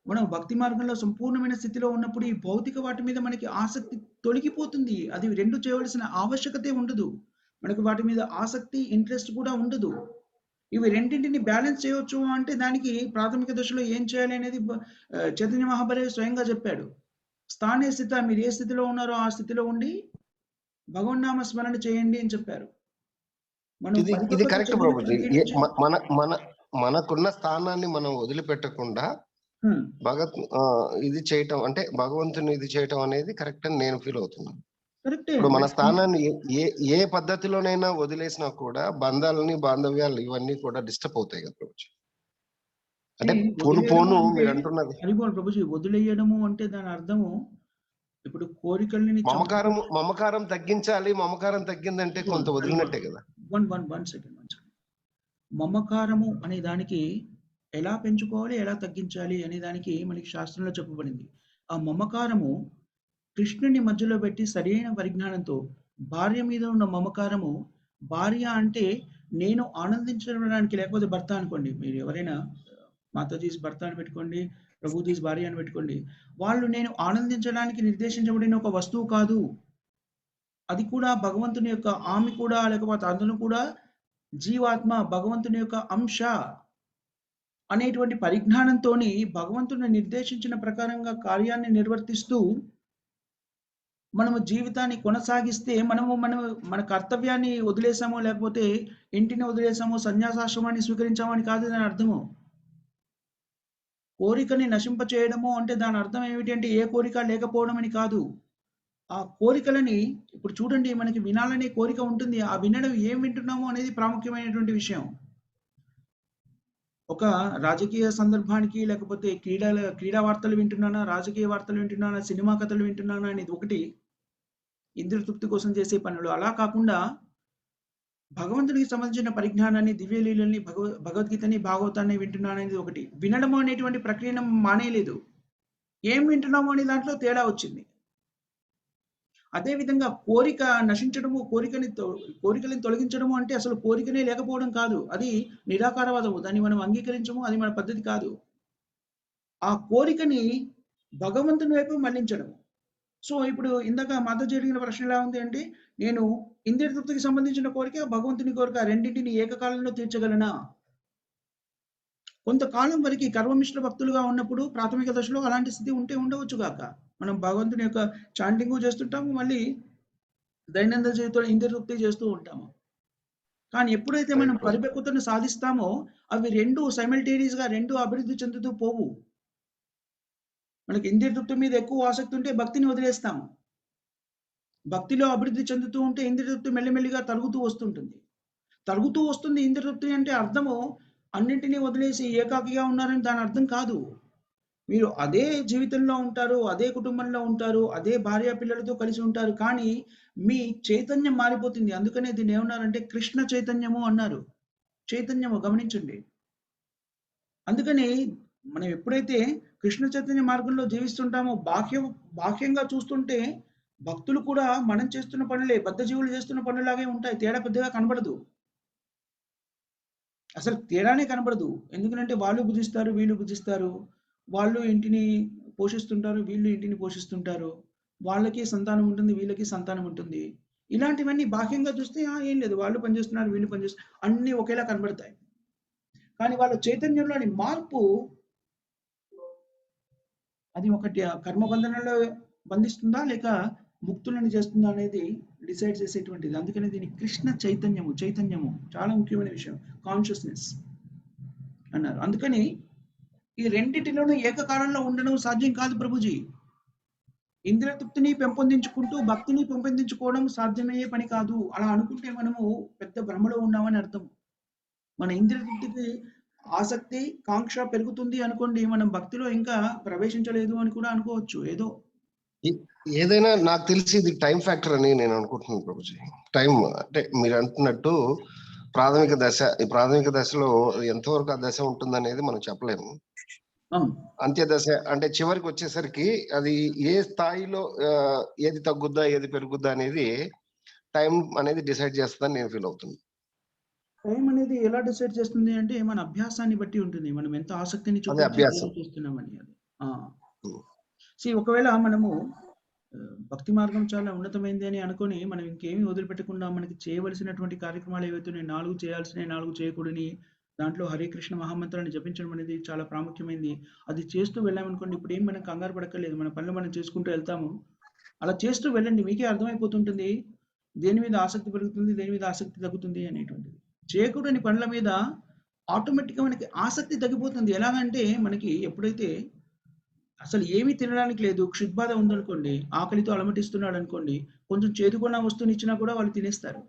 మనం భక్తి మార్గంలో సంపూర్ణమైన స్థితిలో ఉన్నప్పుడు ఈ భౌతిక వాటి మీద మనకి ఆసక్తి తొలగిపోతుంది. అది 2 చేయవలసిన ఆవశ్యకతే ఉండదు. మనకు వాటి మీద ఆసక్తి, ఇంట్రెస్ట్ కూడా ఉండదు. ఇవి రెండింటిని బ్యాలెన్స్ చేయవచ్చు అంటే దానికి ప్రాథమిక దశలో ఏం చేయాలి అనేది చైతన్య మహాప్రభు స్వయంగా చెప్పాడు. స్థానే స్థిత, మీరు ఏ స్థితిలో ఉన్నారో ఆ స్థితిలో ఉండి భగవన్నామ స్మరణ చేయండి అని చెప్పారు. ఇది కరెక్ట్ ప్రభుజీ. మనకున్న స్థానాన్ని మనం వదిలిపెట్టకుండా ఇది చేయటం అంటే భగవంతుని ఇది చేయటం అనేది కరెక్ట్ అని నేను ఫీల్ అవుతున్నాను. ఇప్పుడు మన స్థానాన్ని ఏ పద్ధతిలోనైనా వదిలేసినా కూడా బంధాలని, బాంధవ్యాలు ఇవన్నీ కూడా డిస్టర్బ్ అవుతాయి కదా ప్రభుజీ. అంటే పోను మీరు అంటున్నది ప్రభుజీ, వదిలేయడము అంటే దాని అర్థము ఇప్పుడు కోరికల్ని మమకారం తగ్గించాలి. మమకారం తగ్గిందంటే కొంత వదిలినట్టే కదా. One second. మమకారము అనే దానికి ఎలా పెంచుకోవాలి, ఎలా తగ్గించాలి అనే దానికి మనకి శాస్త్రంలో చెప్పబడింది. ఆ మమకారము కృష్ణుని మధ్యలో పెట్టి సరైన పరిజ్ఞానంతో, భార్య మీద ఉన్న మమకారము, భార్య అంటే నేను ఆనందించడానికి, లేకపోతే భర్త అనుకోండి, మీరు ఎవరైనా మాతాజీస్ భర్త అని పెట్టుకోండి, ప్రభుజీస్ భార్య అని పెట్టుకోండి, వాళ్ళు నేను ఆనందించడానికి నిర్దేశించబడిన ఒక వస్తువు కాదు. అది కూడా భగవంతుని యొక్క ఆమె కూడా లేకపోతే అతను కూడా జీవాత్మ భగవంతుని యొక్క అంశ అనేటువంటి పరిజ్ఞానంతోని భగవంతుని నిర్దేశించిన ప్రకారంగా కార్యాన్ని నిర్వర్తిస్తూ మనము జీవితాన్ని కొనసాగిస్తే మనము మన కర్తవ్యాన్ని వదిలేసామో లేకపోతే ఇంటిని వదిలేసామో సన్యాసాశ్రమాన్ని స్వీకరించామని కాదు దాని అర్థము. కోరికని నశింప చేయడము అంటే దాని అర్థం ఏమిటి అంటే ఏ కోరిక లేకపోవడం అని కాదు. ఆ కోరికలని ఇప్పుడు చూడండి, మనకి వినాలనే కోరిక ఉంటుంది. ఆ వినడం ఏం వింటున్నామో అనేది ప్రాముఖ్యమైనటువంటి విషయం. ఒక రాజకీయ సందర్భానికి లేకపోతే క్రీడా వార్తలు వింటున్నానా, రాజకీయ వార్తలు వింటున్నానా, సినిమా కథలు వింటున్నానా అనేది ఒకటి, ఇంద్రియ తృప్తి కోసం చేసే పనులు. అలా కాకుండా భగవంతుడికి సంబంధించిన పరిజ్ఞానాన్ని, దివ్యలీలని, భగవద్గీతని, భాగవతాన్ని వింటున్నాను అనేది ఒకటి. వినడము అనేటువంటి ప్రక్రియను మానేయలేదు. ఏం వింటున్నాము అనే దాంట్లో తేడా వచ్చింది. అదేవిధంగా కోరిక నశించడము, కోరికలను తొలగించడము అంటే అసలు కోరికనే లేకపోవడం కాదు. అది నిరాకారవాదము. దాన్ని మనం అంగీకరించము. అది మన పద్ధతి కాదు. ఆ కోరికని భగవంతుని వైపు మళ్లించడం. సో ఇప్పుడు ఇందాక మాతో జరిగిన ప్రశ్న ఎలా ఉంది అంటే, నేను ఇంద్రియ తృప్తికి సంబంధించిన కోరిక, భగవంతుని కోరిక రెండింటిని ఏకకాలంలో తీర్చగలనా? కొంతకాలం వరకు కర్మమిశ్ర భక్తులుగా ఉన్నప్పుడు ప్రాథమిక దశలో అలాంటి స్థితి ఉంటే ఉండవచ్చు గాక. మనం భగవంతుని యొక్క చాంటింగ్ చేస్తుంటాము, మళ్ళీ దైనందిన జీవితంలో ఇంద్రియ తృప్తి చేస్తూ ఉంటాము. కానీ ఎప్పుడైతే మనం పరిపక్వతను సాధిస్తామో అవి రెండు సైమల్టేనియస్ గా రెండు అభివృద్ధి చెందుతూ పోవు. మనకి ఇంద్రియ తృప్తి మీద ఎక్కువ ఆసక్తి ఉంటే భక్తిని వదిలేస్తాము. భక్తిలో అభివృద్ధి చెందుతూ ఉంటే ఇంద్రియ తృప్తి మెల్లిమెల్లిగా తరుగుతూ వస్తుంది. ఇంద్రియ తృప్తి అంటే అర్థము అన్నింటినీ వదిలేసి ఏకాకిగా ఉన్నారని దాని అర్థం కాదు. మీరు అదే జీవితంలో ఉంటారు, అదే కుటుంబంలో ఉంటారు, అదే భార్య పిల్లలతో కలిసి ఉంటారు, కానీ మీ చైతన్యం మారిపోతుంది. అందుకనే దీన్ని ఏమన్నారంటే కృష్ణ చైతన్యము అన్నారు. చైతన్యము గమనించండి. అందుకని మనం ఎప్పుడైతే కృష్ణ చైతన్య మార్గంలో జీవిస్తుంటామో బాహ్యంగా చూస్తుంటే భక్తులు కూడా మనం చేస్తున్న పనులే, బద్ధజీవులు చేస్తున్న పనులాగే ఉంటాయి. తేడా పెద్దగా కనబడదు. అసలు తేడానే కనబడదు. ఎందుకంటే వాళ్ళు భుజిస్తారు, వీళ్ళు భుజిస్తారు. వాళ్ళు ఇంటిని పోషిస్తుంటారు, వీళ్ళు ఇంటిని పోషిస్తుంటారు. వాళ్ళకి సంతానం ఉంటుంది, వీళ్ళకి సంతానం ఉంటుంది. ఇలాంటివన్నీ బాహ్యంగా చూస్తే ఏం లేదు, వాళ్ళు పనిచేస్తున్నారు, వీళ్ళు పనిచేస్తున్నారు, అన్నీ ఒకేలా కనబడతాయి. కానీ వాళ్ళ చైతన్యంలోని మార్పు అది ఒకటి కర్మబంధనంలో బంధిస్తుందా లేక ముక్తులను చేస్తుందా అనేది డిసైడ్ చేసేటువంటిది. అందుకని దీన్ని కృష్ణ చైతన్యము చాలా ముఖ్యమైన విషయం. కాన్షియస్నెస్ అన్నారు. అందుకని ఈ రెండింటిలోనూ ఏకకాలంలో ఉండడం సాధ్యం కాదు ప్రభుజీ. ఇంద్రియ తృప్తిని పెంపొందించుకుంటూ భక్తిని పెంపొందించుకోవడం సాధ్యమయ్యే పని కాదు. అలా అనుకుంటే మనము పెద్ద భ్రమలో ఉన్నామని అర్థం. మన ఇంద్రియ తృప్తికి ఆసక్తి, కాంక్ష పెరుగుతుంది అనుకోండి, మనం భక్తిలో ఇంకా ప్రవేశించలేదు అని కూడా అనుకోవచ్చు. ఏదైనా నాకు తెలిసి ఇది టైం ఫ్యాక్టర్ అని నేను అనుకుంటున్నాను ప్రభుజీ. టైం అంటే మీరు అంటున్నట్టు ఈ ప్రాథమిక దశలో ఎంతవరకు ఆ దశ ఉంటుందనేది మనం చెప్పలేము. అంత్య దశ అంటే చివరికి వచ్చేసరికి అది ఏ స్థాయిలో ఏది తగ్గుద్దా ఏది పెరుగుద్దా అనేది టైం అనేది డిసైడ్ చేస్తుందని నేను ఫీల్ అవుతున్నాను. టైం అనేది ఎలా డిసైడ్ చేస్తుంది అంటే మన అభ్యాసాన్ని బట్టి ఉంటుంది. మనం ఎంత ఆసక్తిని చూస్తున్నామని. అది ఒకవేళ మనము భక్తి మార్గం చాలా ఉన్నతమైంది అని అనుకొని మనం ఇంకేమీ వదిలిపెట్టకుండా మనకి చేయవలసినటువంటి కార్యక్రమాలు ఏవైతే 4 చేయాల్సినవి 4 చేయకూడని దాంట్లో హరే కృష్ణ మహామంత్రాన్ని జపించడం అనేది చాలా ప్రాముఖ్యమైనది. అది చేస్తూ వెళ్ళామనుకోండి, ఇప్పుడు ఏం మనం కంగారు పడక్కర్లేదు, మన పనులు మనం చేసుకుంటూ వెళ్తాము. అలా చేస్తూ వెళ్ళండి, మీకే అర్థమైపోతుంటుంది దేని మీద ఆసక్తి పెరుగుతుంది, దేని మీద ఆసక్తి తగ్గుతుంది అనేటువంటిది. చేయకూడని పనుల మీద ఆటోమేటిక్గా మనకి ఆసక్తి తగ్గిపోతుంది. ఎలాగంటే మనకి ఎప్పుడైతే అసలు ఏమీ తినడానికి లేదు, క్షుద్బాధ ఉందనుకోండి, ఆకలితో అలమటిస్తున్నాడు అనుకోండి, కొంచెం చేదుకున్న వస్తువుని ఇచ్చినా కూడా వాళ్ళు తినేస్తారు.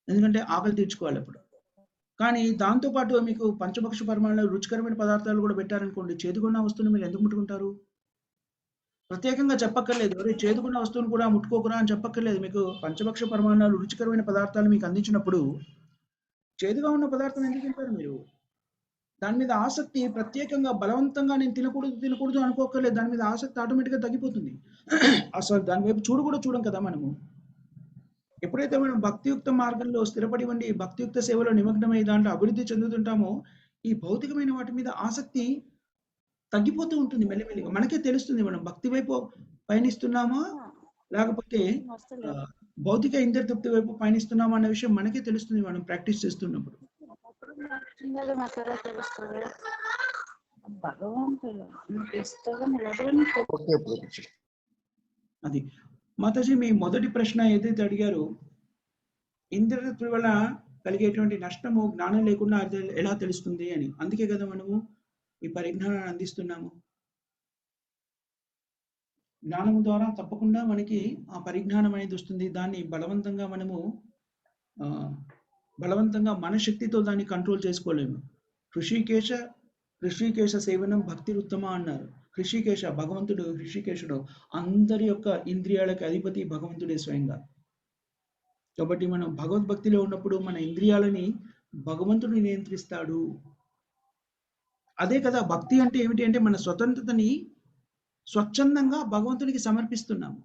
ఎందుకంటే ఆకలి తీర్చుకోవాలి అప్పుడు. కానీ దాంతోపాటు మీకు పంచభక్ష పరిమాణంలో రుచికరమైన పదార్థాలు కూడా పెట్టారనుకోండి, చేదుకున్న వస్తువుని మీరు ఎందుకు ముట్టుకుంటారు? ప్రత్యేకంగా చెప్పక్కర్లేదు, అరే చేదుకున్న వస్తువును కూడా ముట్టుకోకురా అని చెప్పక్కర్లేదు. మీకు పంచభక్ష పరిమాణాలు రుచికరమైన పదార్థాలు మీకు అందించినప్పుడు చేదుగా ఉన్న పదార్థం ఎందుకు తింటారు మీరు? దాని మీద ఆసక్తి ప్రత్యేకంగా బలవంతంగా నేను తినకూడదు అనుకోకర్లేదు. దాని మీద ఆసక్తి ఆటోమేటిక్గా తగ్గిపోతుంది. అసలు దాని వైపు చూడం కదా మనము. ఎప్పుడైతే మనం భక్తియుక్త మార్గంలో స్థిరపడి ఉండి భక్తియుక్త సేవలో నిమగ్నమై దాంట్లో అభివృద్ధి చెందుతుంటామో ఈ భౌతికమైన వాటి మీద ఆసక్తి తగ్గిపోతూ ఉంటుంది మెల్లిమెల్లిగా. మనకే తెలుస్తుంది మనం భక్తి వైపు పయనిస్తున్నామా లేకపోతే భౌతిక ఇంద్రియ తృప్తి వైపు పయనిస్తున్నాం అన్న విషయం మనకే తెలుస్తుంది మనం ప్రాక్టీస్ చేస్తున్నప్పుడు. అది మాతాజీ మీ మొదటి ప్రశ్న ఏదైతే అడిగారో, ఇంద్రియ తృప్తి వల్ల కలిగేటువంటి నష్టము జ్ఞానం లేకుండా ఎలా తెలుస్తుంది అని. అందుకే కదా మనము ఈ పరిజ్ఞానాన్ని అందిస్తున్నాము. జ్ఞానం ద్వారా తప్పకుండా మనకి ఆ పరిజ్ఞానం అనేది వస్తుంది. దాన్ని బలవంతంగా మన శక్తితో దాన్ని కంట్రోల్ చేసుకోలేము. ఋషికేశ సేవనం భక్తి ఉత్తమ అన్నారు. ఋషికేశుడు అందరి యొక్క ఇంద్రియాలకు అధిపతి భగవంతుడే స్వయంగా. కాబట్టి మనం భగవద్భక్తిలో ఉన్నప్పుడు మన ఇంద్రియాలని భగవంతుడు నియంత్రిస్తాడు. అదే కదా భక్తి అంటే ఏమిటి అంటే మన స్వతంత్రతని స్వచ్ఛందంగా భగవంతుడికి సమర్పిస్తున్నాము.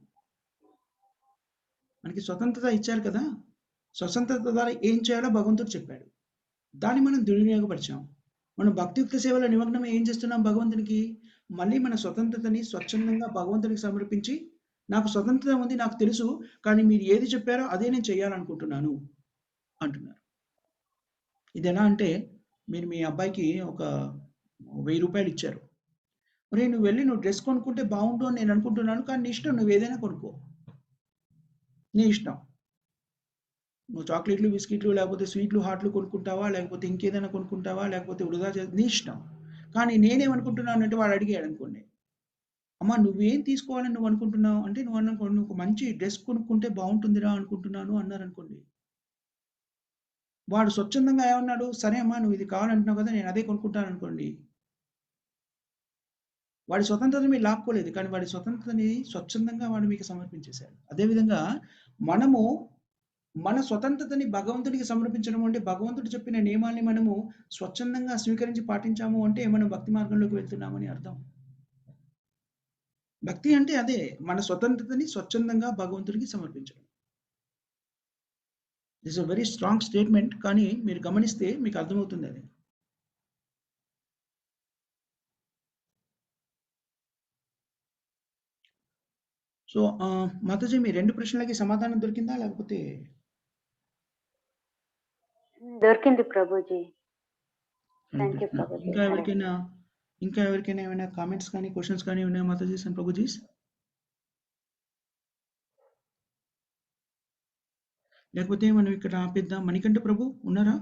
మనకి స్వతంత్రత ఇచ్చారు కదా, స్వతంత్రత ద్వారా ఏం చేయాలో భగవంతుడు చెప్పాడు. దాన్ని మనం దుర్వినియోగపరిచాం. మనం భక్తియుక్త సేవలో నిమగ్నం ఏం చేస్తున్నాం భగవంతునికి? మళ్ళీ మన స్వతంత్రతని స్వచ్ఛందంగా భగవంతునికి సమర్పించి, నాకు స్వతంత్రత ఉంది, నాకు తెలుసు, కానీ మీరు ఏది చెప్పారో అదే నేను చేయాలనుకుంటున్నాను అంటున్నారు. ఇది ఎలా అంటే, మీరు మీ అబ్బాయికి ఒక 1000 రూపాయలు ఇచ్చారు. మరి నువ్వు వెళ్ళి నువ్వు డ్రెస్ కొనుక్కుంటే బాగుండు అని నేను అనుకుంటున్నాను, కానీ నీ ఇష్టం, నువ్వు ఏదైనా కొనుక్కో, నీ ఇష్టం. నువ్వు చాక్లెట్లు, బిస్కెట్లు, లేకపోతే స్వీట్లు, హాట్లు కొనుక్కుంటావా, లేకపోతే ఇంకేదైనా కొనుక్కుంటావా, లేకపోతే వృధా నీ ఇష్టం. కానీ నేనేమనుకుంటున్నాను అంటే, వాడు అడిగాడు అనుకోండి, అమ్మ నువ్వేం తీసుకోవాలని నువ్వు అనుకుంటున్నావు అంటే, నువ్వు ఒక మంచి డ్రెస్ కొనుక్కుంటే బాగుంటుందిరా అనుకుంటున్నాను అన్నారు అనుకోండి. వాడు స్వచ్ఛందంగా ఏమన్నాడు, సరే అమ్మా నువ్వు ఇది కావాలంటున్నావు కదా, నేను అదే కొనుక్కుంటాను అనుకోండి. వాడి స్వతంత్రతని మీరు లాక్కోలేదు, కానీ వాడి స్వతంత్రతని స్వచ్ఛందంగా వాడు మీకు సమర్పించేశాడు. అదేవిధంగా మనము మన స్వతంత్రతని భగవంతుడికి సమర్పించడం అంటే, భగవంతుడు చెప్పిన నియమాల్ని మనము స్వచ్ఛందంగా స్వీకరించి పాటించాము అంటే మనం భక్తి మార్గంలోకి వెళ్తున్నామని అర్థం. భక్తి అంటే అదే, మన స్వతంత్రతని స్వచ్ఛందంగా భగవంతుడికి సమర్పించడం. This a very strong statement, కానీ మీరు గమనిస్తే మీకు అర్థమవుతుంది అది. సో మాతాజీ మీ 2 ప్రశ్నలకి సమాధానం దొరికిందా, లేకపోతే? దొరికింది ప్రభుజీ. Thank you Prabhuji. ఇంకా ఎవరికైనా ఏమైనా కామెంట్స్ కానీ క్వశ్చన్స్ కానీ ఉన్నాయా మాతాజీస్ అండ్ ప్రభుజీస్? లేకపోతే మనం ఇక్కడ ఆపేద్దాం. మణికంఠ ప్రభు ఉన్నారా?